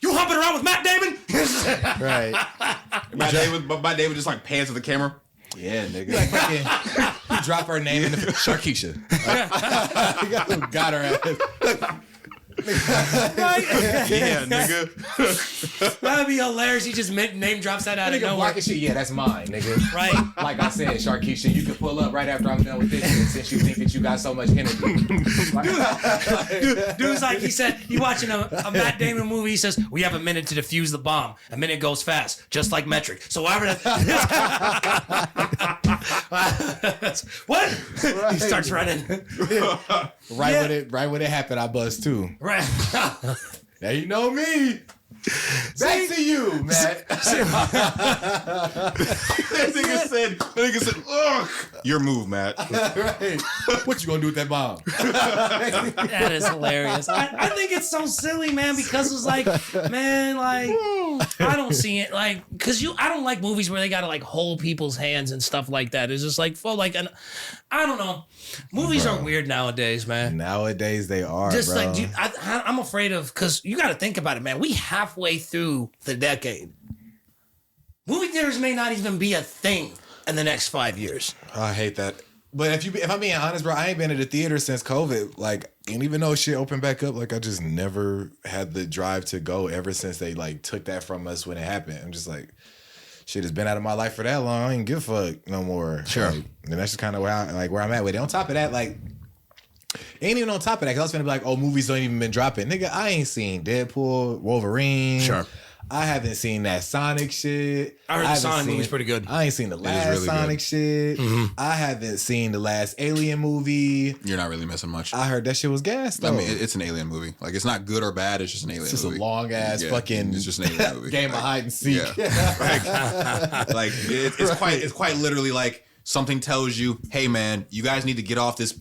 humping around with Matt Damon? Right. Matt Damon just like pans to the camera. Yeah, nigga. Like fucking, you drop her name in the Sharkeisha. Like, got her ass. Right? Yeah, nigga. That'd be hilarious. He just name drops that out of nowhere. Blocking shit. Yeah, that's mine, nigga. Right. Like I said, Sharkeisha, you can pull up right after I'm done with this shit since you think that you got so much energy. Dude's like, he said, you watching a Matt Damon movie, he says, we have a minute to defuse the bomb. A minute goes fast, just like metric. So whatever what? Right. He starts running. Right when it happened, I buzzed too. Right. Now you know me. Back to you, Matt. That nigga said, ugh. Your move, Matt. Right. What you gonna do with that bomb? That is hilarious. I think it's so silly, man, because it's like, man, like, I don't see it, like, because I don't like movies where they gotta, like, hold people's hands and stuff like that. It's just like, I don't know. Movies are weird nowadays, man. Nowadays they are, just bro. like, I'm afraid of, because you gotta think about it, man. We halfway through the decade. Movie theaters may not even be a thing in the next 5 years. I hate that. But if I'm being honest, bro, I ain't been to the theater since COVID. Like, and even though shit opened back up, like I just never had the drive to go ever since they like took that from us when it happened. I'm just like, shit has been out of my life for that long. I ain't give a fuck no more. Sure. Like, and that's just kind of where I'm at with it. On top of that, like, Ain't even on top of that, 'cause I was gonna be like, oh, movies don't even been dropping. Nigga, I ain't seen Deadpool, Wolverine. Sure. I haven't seen that Sonic shit. I heard the Sonic movie's pretty good. I ain't seen the last really Sonic good. shit. Mm-hmm. I haven't seen the last Alien movie. You're not really missing much. I heard that shit was gas though. I mean, it's an alien movie. Like, it's not good or bad. It's just an alien it's just movie. a long ass fucking. It's just an alien movie. game of hide and seek. Yeah. Like it's quite literally like something tells you, hey man, you guys need to get off this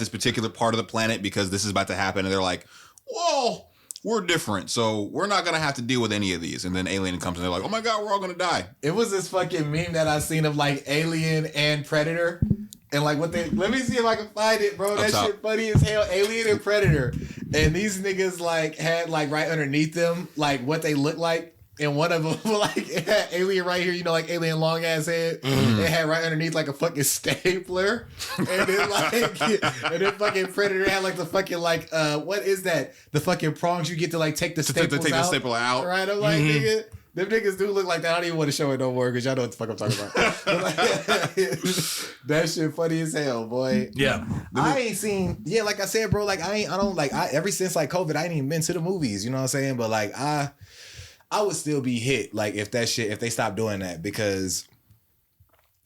particular part of the planet because this is about to happen, and they're like, whoa, we're different, so we're not gonna have to deal with any of these. And then Alien comes and they're like, oh my god, we're all gonna die. It was this fucking meme that I seen of like Alien and Predator. And like what they, let me see if I can find it, bro. That shit funny as hell. Alien and Predator. And these niggas like had like right underneath them, like what they look like. And one of them, like, it had Alien right here, you know, like Alien long ass head. It had right underneath like a fucking stapler. And then like, and then fucking Predator had like the fucking like, what is that? The fucking prongs you get to like take the staples take out. the staple out. Right? I'm like, nigga. Them niggas do look like that. I don't even want to show it no more because y'all know what the fuck I'm talking about. That shit funny as hell, boy. Yeah. I ain't seen, like I said, bro, like ever since like COVID, I ain't even been to the movies, you know what I'm saying? But like I would still be hit like if they stop doing that, because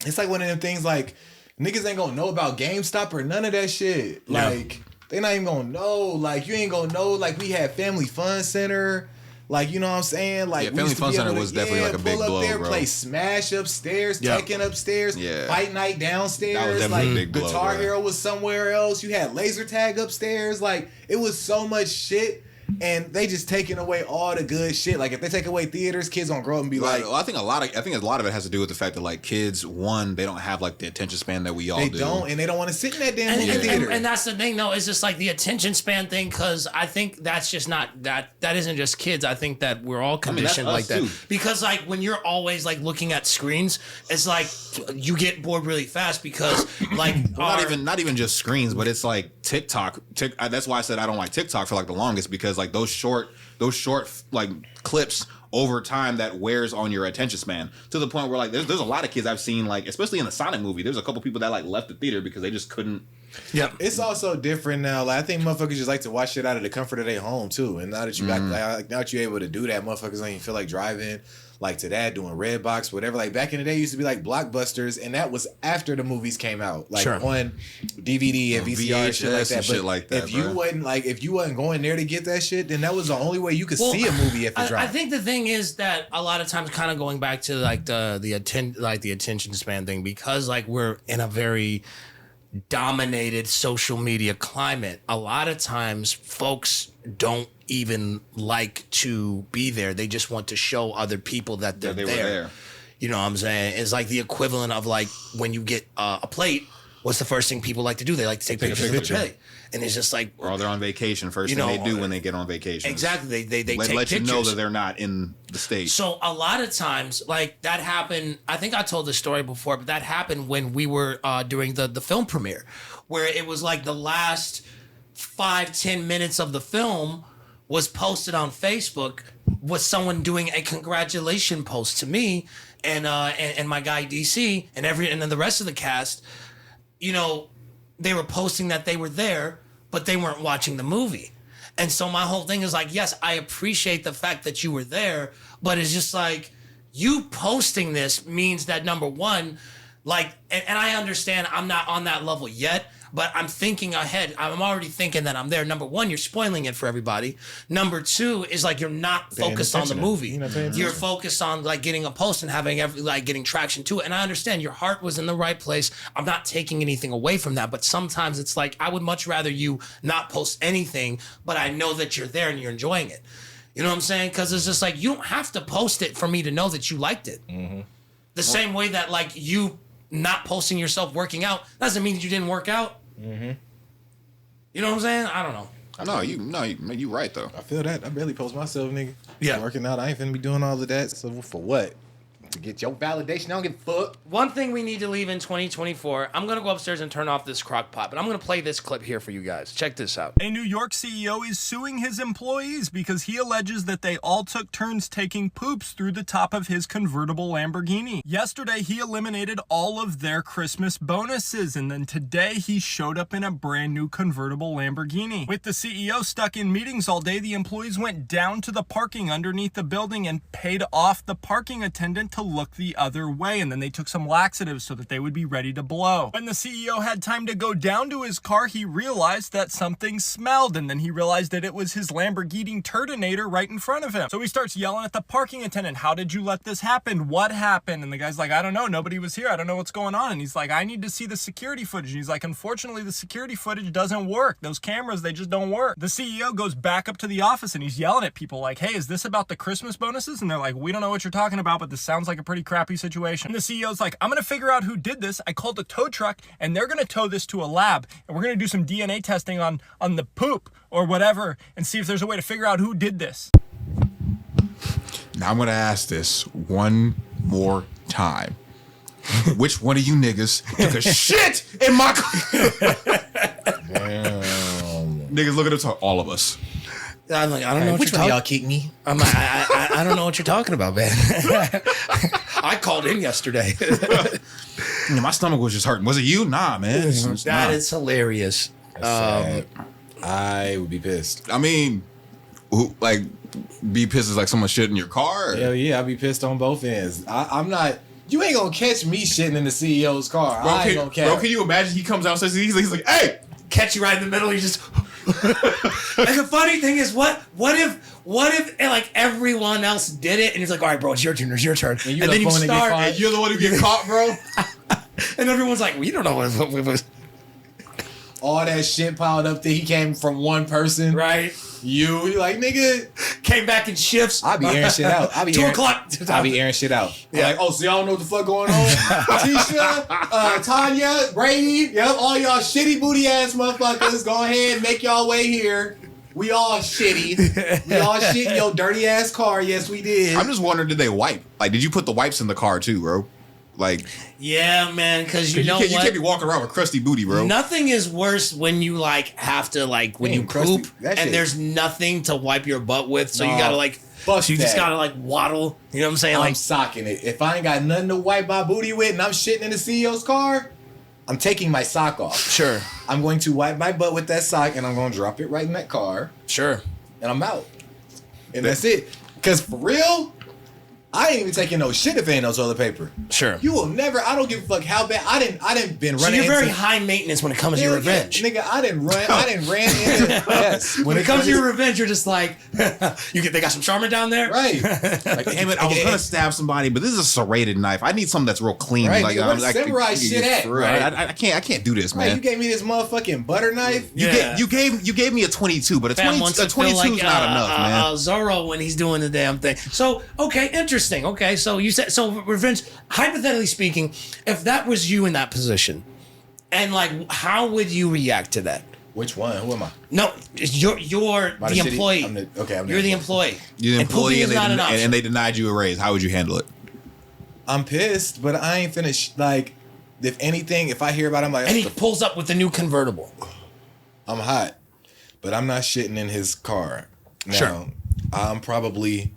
it's like one of them things like niggas ain't gonna know about GameStop or none of that shit. Like they not even gonna know. Like you ain't gonna know. Like we had Family Fun Center. Like, you know what I'm saying? Like, Family Fun Center was definitely like a big blow, there, bro. Play Smash upstairs, Tekken upstairs, Fight Night downstairs. That was definitely a big blow, Guitar bro. Hero was somewhere else. You had laser tag upstairs. Like, it was so much shit. And they just taking away all the good shit. Like if they take away theaters, kids gonna grow up and be like, well, I think a lot of it has to do with the fact that like kids, one, they don't have like the attention span that we all they do. don't, and they don't want to sit in that damn movie And, theater. and that's the thing, though. It's just like the attention span thing, because I think that's just not that isn't just kids. I think that we're all conditioned like us that. too. Because like when you're always like looking at screens, it's like you get bored really fast because like not even just screens, but it's like TikTok. That's why I said I don't like TikTok for like the longest, because like those short like clips over time that wears on your attention span to the point where like there's a lot of kids I've seen, like especially in the Sonic movie, there's a couple people that like left the theater because they just couldn't. Yep. It's also different now. Like I think motherfuckers just like to watch shit out of the comfort of their home too. And now that you got like now that you're able to do that, motherfuckers don't even feel like driving like to that, doing Redbox, whatever. Like back in the day, it used to be like Blockbusters, and that was after the movies came out, like on DVD and VCR and shit like that. and shit like that, if you wasn't going there to get that shit, then that was the only way you could see a movie if it dropped. I think the thing is that a lot of times, kind of going back to like the attention span thing, because like we're in a very dominated social media climate. A lot of times, folks don't even like to be there. They just want to show other people that they were there. You know what I'm saying? It's like the equivalent of like when you get a plate. What's the first thing people like to do? They like to take pictures of the plate. And it's just like, or they're on vacation. First thing they do when they get on vacation. Exactly. They take let pictures. you know that they're not in the state. So a lot of times, like that happened. I think I told this story before, but that happened when we were doing the film premiere, where it was like the last 5-10 minutes of the film was posted on Facebook with someone doing a congratulation post to me and my guy DC and then the rest of the cast. You know, they were posting that they were there, but they weren't watching the movie. And so my whole thing is like, yes, I appreciate the fact that you were there, but it's just like you posting this means that number one, like, and I understand I'm not on that level yet, but I'm thinking ahead. I'm already thinking that I'm there. Number one, you're spoiling it for everybody. Number two is like you're not focused on the movie. You're focused on like getting a post and having getting traction to it. And I understand your heart was in the right place. I'm not taking anything away from that. But sometimes it's like I would much rather you not post anything, but I know that you're there and you're enjoying it. You know what I'm saying? Because it's just like you don't have to post it for me to know that you liked it. The same way that like you not posting yourself working out doesn't mean that you didn't work out. You know what I'm saying? I don't know. You right though. I feel that. I barely post myself, nigga. Yeah. Working out, I ain't finna be doing all of that. So for what? to get your validation. I don't give a fuck. One thing we need to leave in 2024, I'm going to go upstairs and turn off this crock pot, but I'm going to play this clip here for you guys. Check this out. A New York CEO is suing his employees because he alleges that they all took turns taking poops through the top of his convertible Lamborghini. Yesterday, he eliminated all of their Christmas bonuses, and then today he showed up in a brand new convertible Lamborghini. With the CEO stuck in meetings all day, the employees went down to the parking underneath the building and paid off the parking attendant to look the other way, and then they took some laxatives so that they would be ready to blow. When the CEO had time to go down to his car, he realized that something smelled, and then he realized that it was his Lamborghini Turdinator right in front of him. So he starts yelling at the parking attendant, "How did you let this happen? What happened?" And the guy's like, "I don't know, nobody was here, I don't know what's going on." And he's like, "I need to see the security footage." And he's like, "Unfortunately, the security footage doesn't work. Those cameras, they just don't work." The CEO goes back up to the office and he's yelling at people like, "Hey, is this about the Christmas bonuses?" And they're like, "We don't know what you're talking about, but this sounds like a pretty crappy situation." And the CEO's like, "I'm gonna figure out who did this. I called a tow truck and they're gonna tow this to a lab and we're gonna do some DNA testing on the poop or whatever and see if there's a way to figure out who did this." Now I'm gonna ask this one more time. Which one of you niggas took a shit in my car? Niggas look at us, all of us. I'm like, I don't know what Which you're one talking y'all kick me? I'm like, I don't know what you're talking about, man. I called in yesterday. Yeah, my stomach was just hurting. Was it you? Nah, man. That is hilarious. I would be pissed. I mean, like, be pissed is like someone shit in your car? Or? Hell yeah, I'd be pissed on both ends. I'm not. You ain't gonna catch me shitting in the CEO's car. Bro, I ain't gonna catch. Bro, can you imagine he comes out and says he's like, "Hey, Catch you right in the middle. You just. And the funny thing is, what if like everyone else did it, and it's like, all right, bro, it's your turn, and then you start, and you're the one who get caught, bro, and everyone's like, well, you don't know what was. All that shit piled up that he came from one person, Right? You like, nigga, came back in shifts. I be airing shit out. I be 2 airing, o'clock. I be airing shit out. Yeah. Like, oh, so y'all know what the fuck going on? Tisha, Tanya, Brady, yep, all y'all shitty booty ass motherfuckers, go ahead, make y'all way here. We all shitty. We all shit in your dirty ass car. Yes, we did. I'm just wondering, did they wipe? Like, did you put the wipes in the car too, bro? Like, yeah, man, because you know you can't be walking around with crusty booty, bro. Nothing is worse when you like have to like when you poop and there's nothing to wipe your butt with, so you gotta like you just gotta like waddle. You know what I'm saying? I'm socking it. If I ain't got nothing to wipe my booty with and I'm shitting in the CEO's car, I'm taking my sock off. Sure. I'm going to wipe my butt with that sock and I'm going to drop it right in that car. Sure. And I'm out. And that's it. Because for real, I ain't even taking no shit if ain't no toilet paper. Sure. You will never. I don't give a fuck how bad. I didn't been running. So you're very high maintenance when it comes to your revenge. Nigga, I didn't ran into. Yes. When it comes to your revenge, you're just like, they got some Charmin down there, right? Like, damn it, I was gonna stab somebody, but this is a serrated knife. I need something that's real clean. Right, like, nigga, where the samurai shit at? Right? I can't do this, man. Right, you gave me this motherfucking butter knife. You gave me a 22, but a 22 is not enough, man. Zorro when he's doing the damn thing. So okay, interesting. Okay, so you said revenge. Hypothetically speaking, if that was you in that position, and like, how would you react to that? Which one? Who am I? No, you're the employee. You're the employee. You're the employee, and they denied you a raise. How would you handle it? I'm pissed, but I ain't finished. Like, if anything, if I hear about him, like, and he pulls up with the new convertible. I'm hot, but I'm not shitting in his car. Now, sure. I'm probably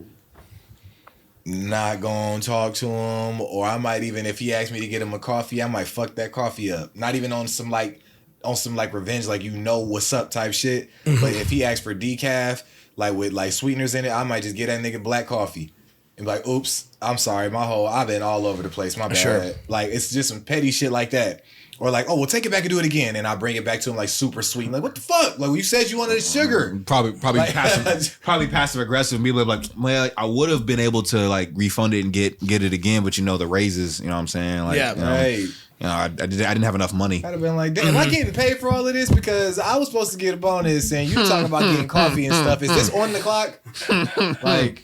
not gonna talk to him, or I might even, if he asks me to get him a coffee, I might fuck that coffee up. Not even on some revenge, like, you know what's up type shit. Mm-hmm. But if he asks for decaf, like with like sweeteners in it, I might just get that nigga black coffee and be like, oops, I'm sorry, I've been all over the place, my bad. Sure. Like, it's just some petty shit like that. Or like, oh, well, take it back and do it again, and I bring it back to him like super sweet. Like, what the fuck? Like, you said you wanted sugar. Probably like, passive aggressive. People are like, well, I would have been able to like refund it and get it again, but the raises. You know what I'm saying? Like, yeah, right. I didn't have enough money. I'd have been like, damn, am I getting paid for all of this? Because I was supposed to get a bonus, and you talking about getting coffee and stuff. Is this on the clock? Like,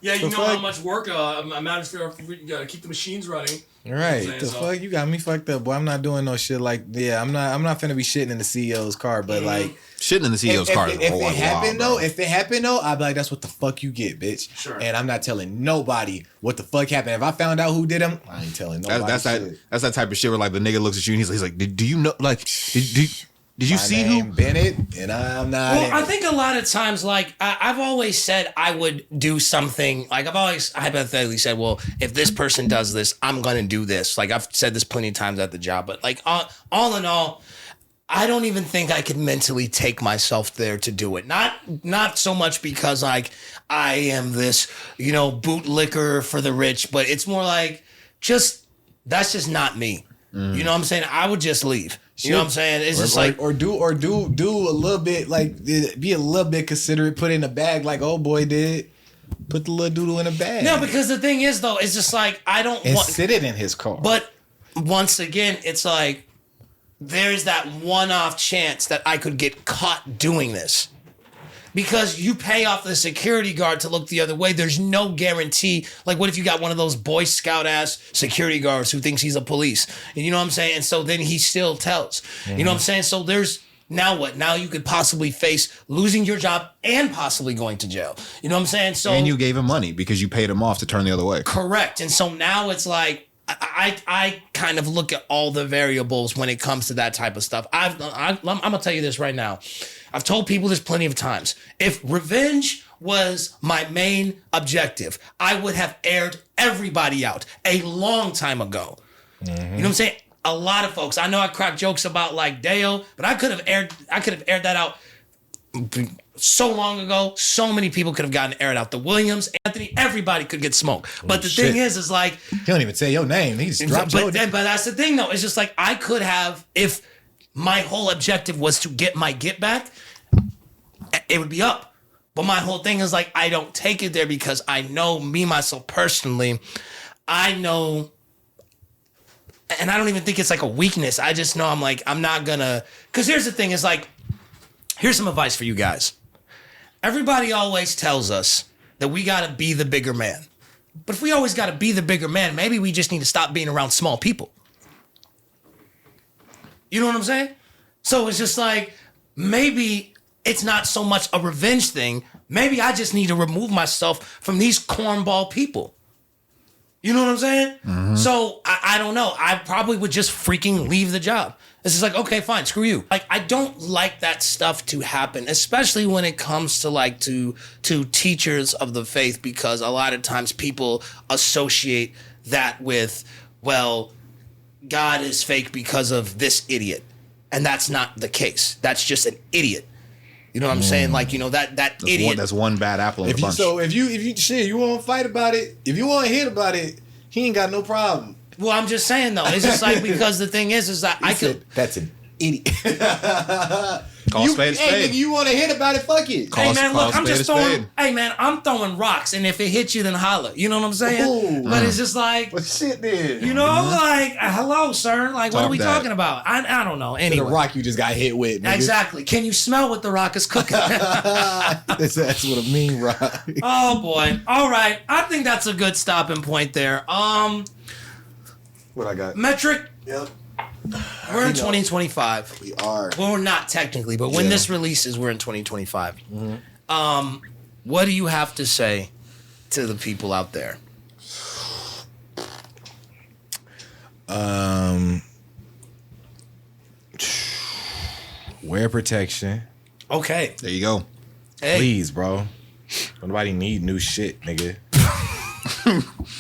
yeah, you know how much work I managed to keep the machines running. Right, the fuck, you got me fucked up, boy. I'm not doing no shit like, I'm not finna be shitting in the CEO's car, but like, Shitting in the CEO's car is a whole lot. If it happened though, I'd be like, that's what the fuck you get, bitch. Sure. And I'm not telling nobody what the fuck happened. If I found out who did him, I ain't telling nobody. That's that type of shit where like the nigga looks at you and he's like, do you know, like, did you see who? Bennett, and I'm not. Well, I think a lot of times, like, I've always said I would do something. Like, I've always hypothetically said, well, if this person does this, I'm going to do this. Like, I've said this plenty of times at the job. But, like, all in all, I don't even think I could mentally take myself there to do it. Not so much because, like, I am this, bootlicker for the rich. But it's more like, that's just not me. You know what I'm saying? I would just leave. You know what I'm saying? It's just like do a little bit, like be a little bit considerate, put it in a bag like old boy did. Put the little doodle in a bag. No, because the thing is though, it's just like I don't want sit it in his car. But once again, it's like there's that one-off chance that I could get caught doing this. Because you pay off the security guard to look the other way. There's no guarantee. Like, what if you got one of those Boy Scout ass security guards who thinks he's a police? You know what I'm saying? And so then he still tells. You know what I'm saying? So there's now what? Now you could possibly face losing your job and possibly going to jail. You know what I'm saying? So and you gave him money because you paid him off to turn the other way. Correct. And so now it's like I kind of look at all the variables when it comes to that type of stuff. I'm gonna tell you this right now. I've told people this plenty of times. If revenge was my main objective, I would have aired everybody out a long time ago. You know what I'm saying? A lot of folks. I know I crack jokes about like Deo, but I could have aired that out so long ago. So many people could have gotten aired out. The Williams, Anthony, everybody could get smoked. But the thing is like he don't even say your name. He just dropped your name. But that's the thing though. It's just like I could have, if my whole objective was to get my get back, it would be up. But my whole thing is like, I don't take it there because I know me, myself personally, I know, and I don't even think it's like a weakness. I just know I'm not gonna, because here's the thing is like, here's some advice for you guys. Everybody always tells us that we gotta be the bigger man. But if we always gotta be the bigger man, maybe we just need to stop being around small people. You know what I'm saying? So it's just like, maybe it's not so much a revenge thing. Maybe I just need to remove myself from these cornball people. You know what I'm saying? Mm-hmm. So I don't know. I probably would just freaking leave the job. It's just like, okay, fine, screw you. Like, I don't like that stuff to happen, especially when it comes to like to teachers of the faith, because a lot of times people associate that with, well, God is fake because of this idiot. And that's not the case. That's just an idiot. You know what I'm saying? Like, that idiot. That's one bad apple in the bunch. So if you want to fight about it, if you want to hit about it, he ain't got no problem. Well, I'm just saying though, it's just like, because the thing is that that's an idiot. Call spade a spade. Hey, nigga, you want to hit about it? Fuck it. Hey man, look, I'm just throwing. Hey man, I'm throwing rocks, and if it hits you, then holler. You know what I'm saying? But it's just like, what shit then? Like, hello, sir. Like, what are we talking about? I don't know. Anyway, the rock you just got hit with. Nigga. Exactly. Can you smell what the rock is cooking? That's what a mean rock. Oh boy. All right. I think that's a good stopping point there. What I got? Metrick. Yep. We're in 2025. We are. Well, we're not technically, but when this releases, we're in 2025. Mm-hmm. What do you have to say to the people out there? Wear protection. Okay. There you go. Hey. Please, bro. Nobody need new shit, nigga.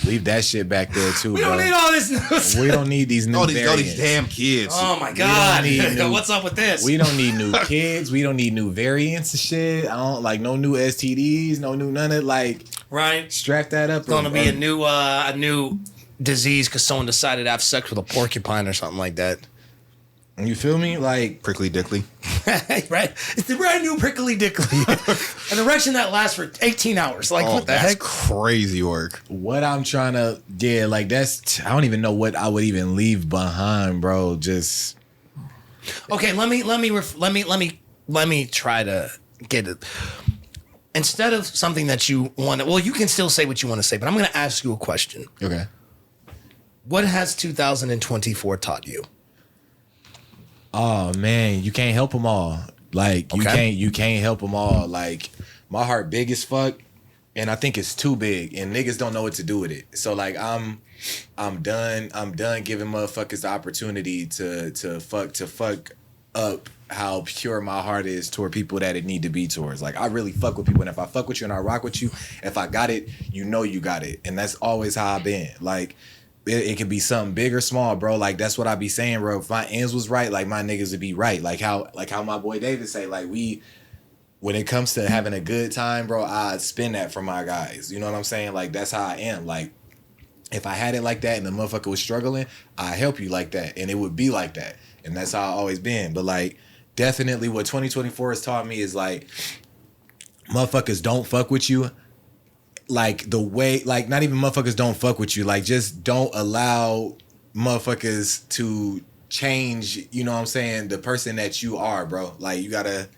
Leave that shit back there too, we bro. We don't need all this news. We don't need these new all variants. these damn kids. Oh my God. What's up with this? We don't need new kids. We don't need new variants of shit. I don't like no new STDs, no new none of like. Right. Strap that up. It's gonna be a new disease because someone decided to have sex with a porcupine or something like that. You feel me? Like prickly dickly. Right? It's the brand new prickly dickly. An erection that lasts for 18 hours. Like, what the heck? Crazy work. What I'm trying to, like I don't even know what I would even leave behind, bro. Just okay. Let me try to get it. Instead of something that you want to, well, you can still say what you want to say, but I'm going to ask you a question. Okay. What has 2024 taught you? Oh man, you can't help them all. Like you can't help them all. Like my heart big as fuck, and I think it's too big, and niggas don't know what to do with it. So like I'm done giving motherfuckers the opportunity to fuck up how pure my heart is toward people that it need to be towards. Like I really fuck with people, and if I fuck with you and I rock with you, if I got it, you know you got it, and that's always how I've been. Like it can be something big or small, bro. Like that's what I be saying, bro. If my ends was right, like my niggas would be right. Like how my boy David say, like when it comes to having a good time, bro, I spend that for my guys. You know what I'm saying? Like that's how I am. Like if I had it like that and the motherfucker was struggling, I help you like that, and it would be like that, and that's how I always been. But like definitely what 2024 has taught me is like motherfuckers don't fuck with you. Like the way, like not even motherfuckers don't fuck with you. Like just don't allow motherfuckers to change, you know what I'm saying, the person that you are, bro. Like you gotta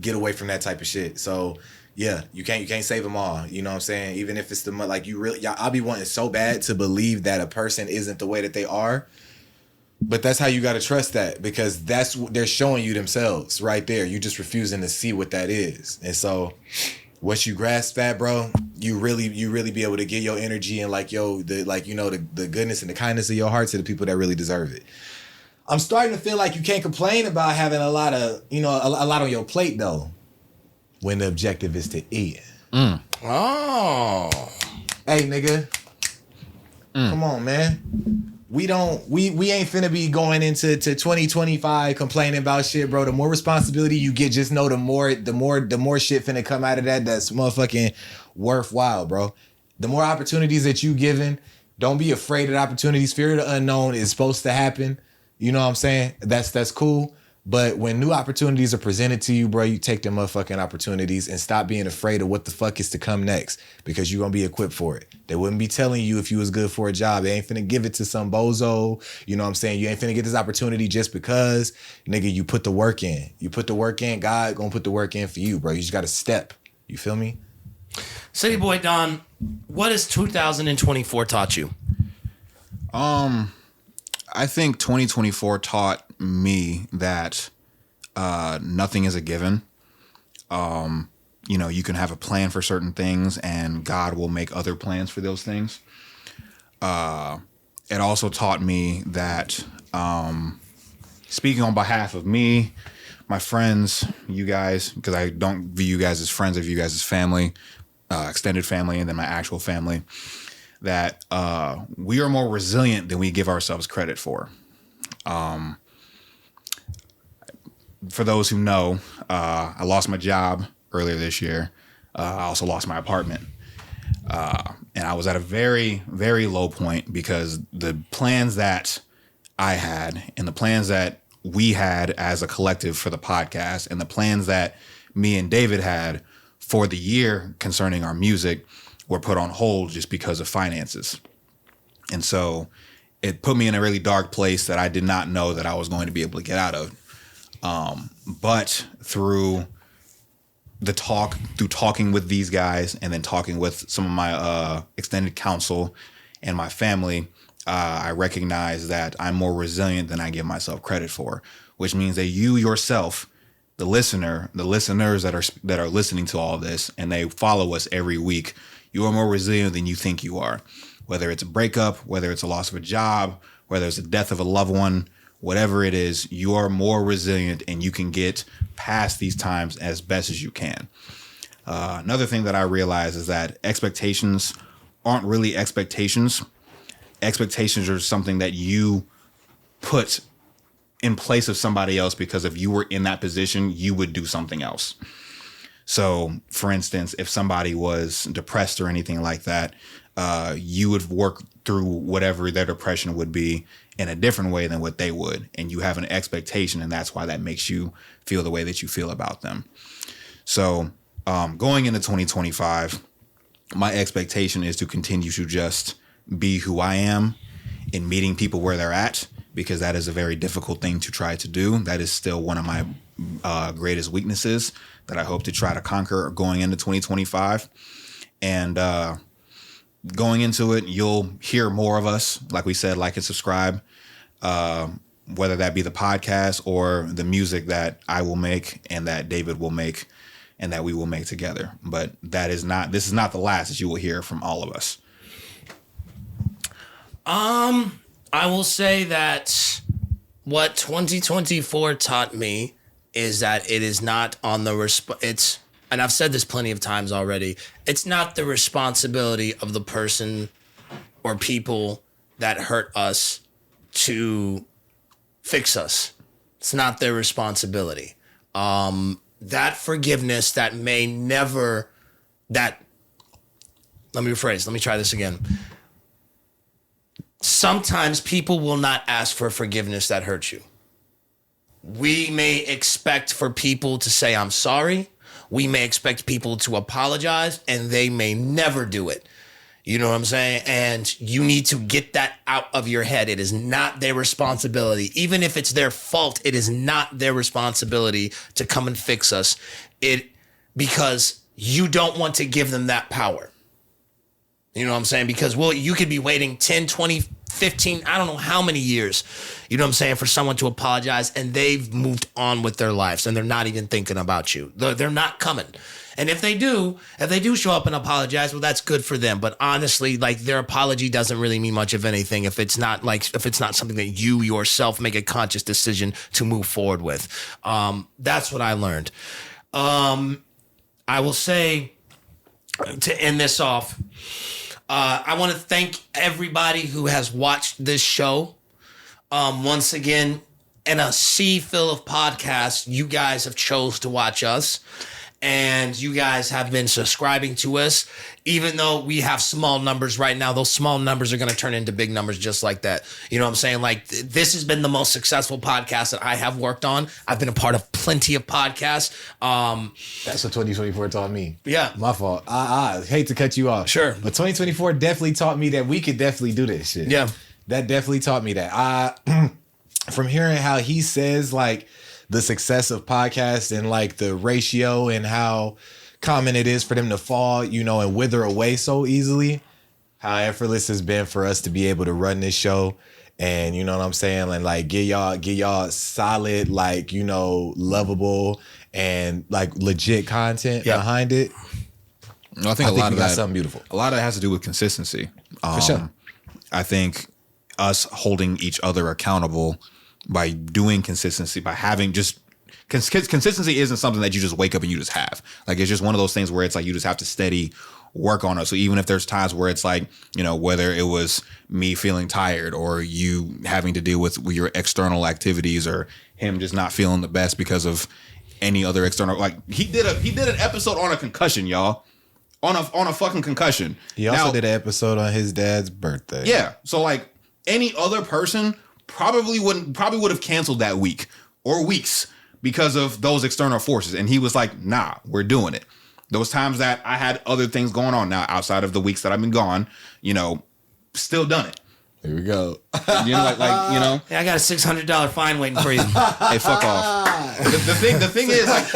get away from that type of shit. So yeah, you can't save them all. You know what I'm saying? Even if it's the like you really, I'll be wanting so bad to believe that a person isn't the way that they are. But that's how you gotta trust that, because that's what they're showing you themselves right there. You just refusing to see what that is. And so once you grasp that, bro, you really be able to give your energy and like the goodness and the kindness of your heart to the people that really deserve it. I'm starting to feel like you can't complain about having a lot of, a lot on your plate though, when the objective is to eat. Oh. Hey, nigga. Come on, man. We ain't finna be going into 2025 complaining about shit, bro. The more responsibility you get, just know the more shit finna come out of that's motherfucking worthwhile, bro. The more opportunities that you given, don't be afraid of opportunities. Fear of the unknown is supposed to happen. You know what I'm saying? That's cool. But when new opportunities are presented to you, bro, you take them motherfucking opportunities and stop being afraid of what the fuck is to come next, because you're going to be equipped for it. They wouldn't be telling you if you was good for a job. They ain't finna give it to some bozo. You know what I'm saying? You ain't finna get this opportunity just because, nigga, you put the work in. You put the work in, God going to put the work in for you, bro. You just got to step. You feel me? Cityy'Boi Don, what has 2024 taught you? I think 2024 taught me that nothing is a given. You can have a plan for certain things, and God will make other plans for those things. It also taught me that, speaking on behalf of me, my friends, you guys, because I don't view you guys as friends, I view you guys as family, extended family, and then my actual family, that we are more resilient than we give ourselves credit for. For those who know, I lost my job earlier this year. I also lost my apartment. And I was at a very, very low point, because the plans that I had and the plans that we had as a collective for the podcast and the plans that me and David had for the year concerning our music were put on hold just because of finances. And so it put me in a really dark place that I did not know that I was going to be able to get out of. But through talking with these guys, and then talking with some of my extended counsel and my family, I recognize that I'm more resilient than I give myself credit for, which means that you yourself, the listeners that are listening to all this, and they follow us every week, you are more resilient than you think you are. Whether it's a breakup, whether it's a loss of a job, whether it's the death of a loved one, whatever it is, you are more resilient, and you can get past these times as best as you can. Another thing that I realize is that expectations aren't really expectations. Expectations are something that you put in place of somebody else, because if you were in that position, you would do something else. So, for instance, if somebody was depressed or anything like that, you would work through whatever their depression would be in a different way than what they would. And you have an expectation, and that's why that makes you feel the way that you feel about them. So going into 2025, my expectation is to continue to just be who I am in meeting people where they're at, because that is a very difficult thing to try to do. That is still one of my greatest weaknesses that I hope to try to conquer going into 2025. And going into it, you'll hear more of us. Like we said, like and subscribe. whether that be the podcast or the music that I will make and that David will make and that we will make together. But this is not the last that you will hear from all of us. I will say that what 2024 taught me is that it is not on the and I've said this plenty of times already, it's not the responsibility of the person or people that hurt us to fix us. It's not their responsibility. That forgiveness that may never, let me rephrase, let me try this again. Sometimes people will not ask for forgiveness that hurt you. We may expect for people to say, I'm sorry. We may expect people to apologize, and they may never do it. You know what I'm saying? And you need to get that out of your head. It is not their responsibility. Even if it's their fault, it is not their responsibility to come and fix us. Because you don't want to give them that power. You know what I'm saying? Because, you could be waiting 10, 20, 15, I don't know how many years, you know what I'm saying, for someone to apologize, and they've moved on with their lives, and they're not even thinking about you. They're not coming. And if they do show up and apologize, well, that's good for them. But honestly, like, their apology doesn't really mean much of anything if it's not something that you yourself make a conscious decision to move forward with. That's what I learned. I will say, to end this off, I want to thank everybody who has watched this show. Once again, in a sea full of podcasts, you guys have chose to watch us. And you guys have been subscribing to us. Even though we have small numbers right now, those small numbers are going to turn into big numbers just like that. You know what I'm saying? Like, this has been the most successful podcast that I have worked on. I've been a part of plenty of podcasts. That's what 2024 taught me. Yeah. My fault. I hate to cut you off. Sure. But 2024 definitely taught me that we could definitely do this shit. Yeah. That definitely taught me that. From hearing how he says, like, the success of podcasts and like the ratio and how common it is for them to fall, and wither away so easily, how effortless it's been for us to be able to run this show and, you know what I'm saying? And like, get y'all solid, like, lovable and like legit content behind it. I think a lot of that, something beautiful. A lot of that has to do with consistency. For sure. I think us holding each other accountable by doing consistency, by having just consistency isn't something that you just wake up and you just have. Like, it's just one of those things where it's like you just have to steady work on it. So even if there's times where it's like, whether it was me feeling tired or you having to deal with your external activities or him just not feeling the best because of any other external, like he did an episode on a concussion, y'all. On a fucking concussion. He also did an episode on his dad's birthday. Yeah. So like any other person probably would have canceled that week or weeks because of those external forces. And he was like, nah, we're doing it. Those times that I had other things going on now outside of the weeks that I've been gone, still done it. Here we go. Yeah, I got a $600 fine waiting for you. Hey, fuck off. The thing is, like,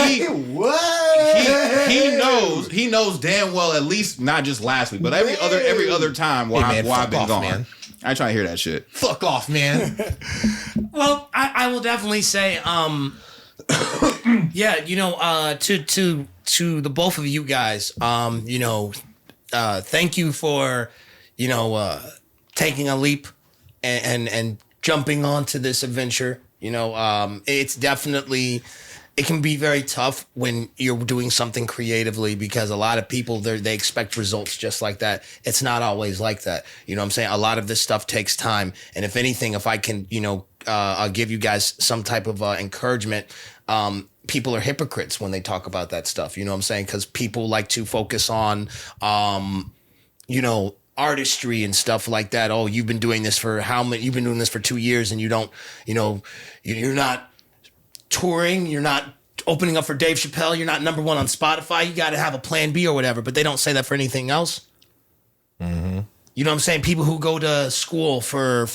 he knows damn well, at least not just last week, but every other time while I've been gone. Man. I ain't trying to hear that shit. Fuck off, man. Well, I will definitely say, yeah, to the both of you guys, thank you for, taking a leap and jumping onto this adventure. It's definitely, it can be very tough when you're doing something creatively because a lot of people, they expect results just like that. It's not always like that. You know what I'm saying? A lot of this stuff takes time. And if anything, if I can, I'll give you guys some type of encouragement. People are hypocrites when they talk about that stuff. You know what I'm saying? Because people like to focus on, artistry and stuff like that. Oh, you've been doing this for how many? You've been doing this for 2 years, and you don't, you're not touring. You're not opening up for Dave Chappelle. You're not number one on Spotify. You got to have a plan B or whatever. But they don't say that for anything else. Mm-hmm. You know what I'm saying? People who go to school for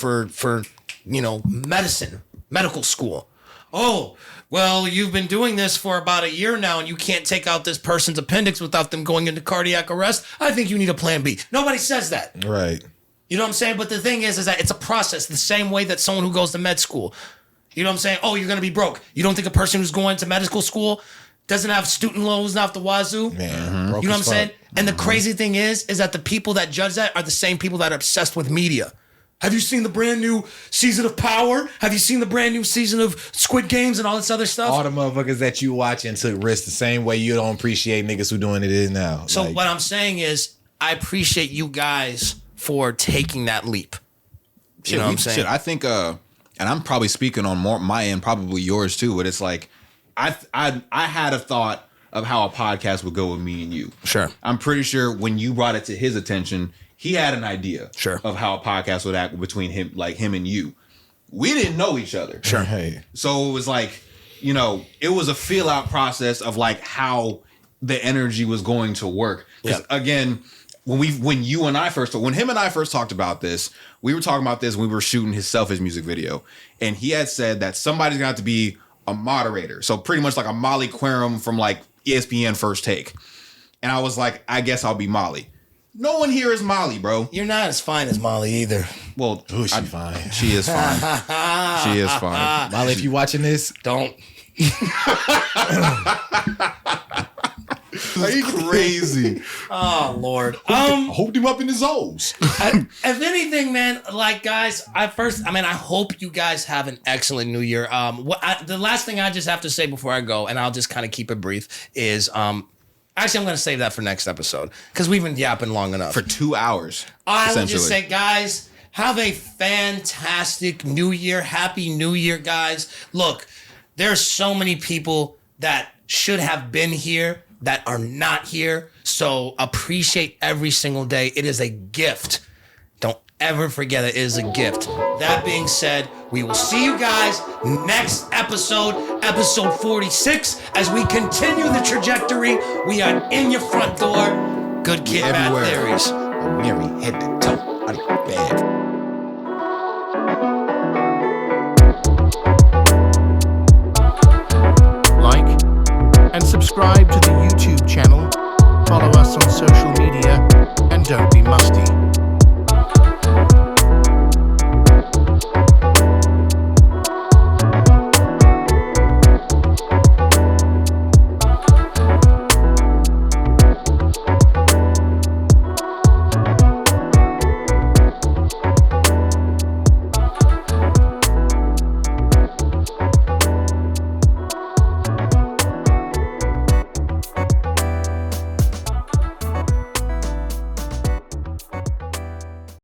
medicine, medical school. Oh, well, you've been doing this for about a year now and you can't take out this person's appendix without them going into cardiac arrest. I think you need a plan B. Nobody says that. Right. You know what I'm saying? But the thing is that it's a process the same way that someone who goes to med school. You know what I'm saying? Oh, you're going to be broke. You don't think a person who's going to medical school doesn't have student loans off the wazoo? Man, you know what I'm saying? And the crazy thing is that the people that judge that are the same people that are obsessed with media. Have you seen the brand new season of Power? Have you seen the brand new season of Squid Games and all this other stuff? All the motherfuckers that you watching took risks the same way you don't appreciate niggas who doing it is now. So what I'm saying is, I appreciate you guys for taking that leap. You know what I'm saying? Shit, I think, and I'm probably speaking on more my end, probably yours too. But it's like, I had a thought of how a podcast would go with me and you. Sure. I'm pretty sure when you brought it to his attention, he had an idea of how a podcast would act between him and you. We didn't know each other. Sure. Hey. So it was like, you know, it was a feel out process of like how the energy was going to work. Because again, when him and I first talked about this, we were talking about this when we were shooting his Selfish music video. And he had said that somebody's gonna have to be a moderator. So pretty much like a Molly Querim from like ESPN First Take. And I was like, I guess I'll be Molly. No one here is Molly, bro. You're not as fine as Molly either. Well, Ooh, she fine. She is fine. She is fine. Molly, if you watching this, Don't. are you crazy? Oh, Lord. Hold him up in his O's. If anything, man, like, guys, I hope you guys have an excellent new year. The last thing I just have to say before I go, and I'll just kind of keep it brief, is actually, I'm going to save that for next episode because we've been yapping long enough. For 2 hours. I would just say, guys, have a fantastic new year. Happy New Year, guys. Look, there's so many people that should have been here that are not here. So appreciate every single day. It is a gift. Don't ever forget it is a gift. That being said, we will see you guys next episode 46, as we continue the trajectory. We are in your front door. Good Kid, Bad Theories. Mary, head to toe. Bad.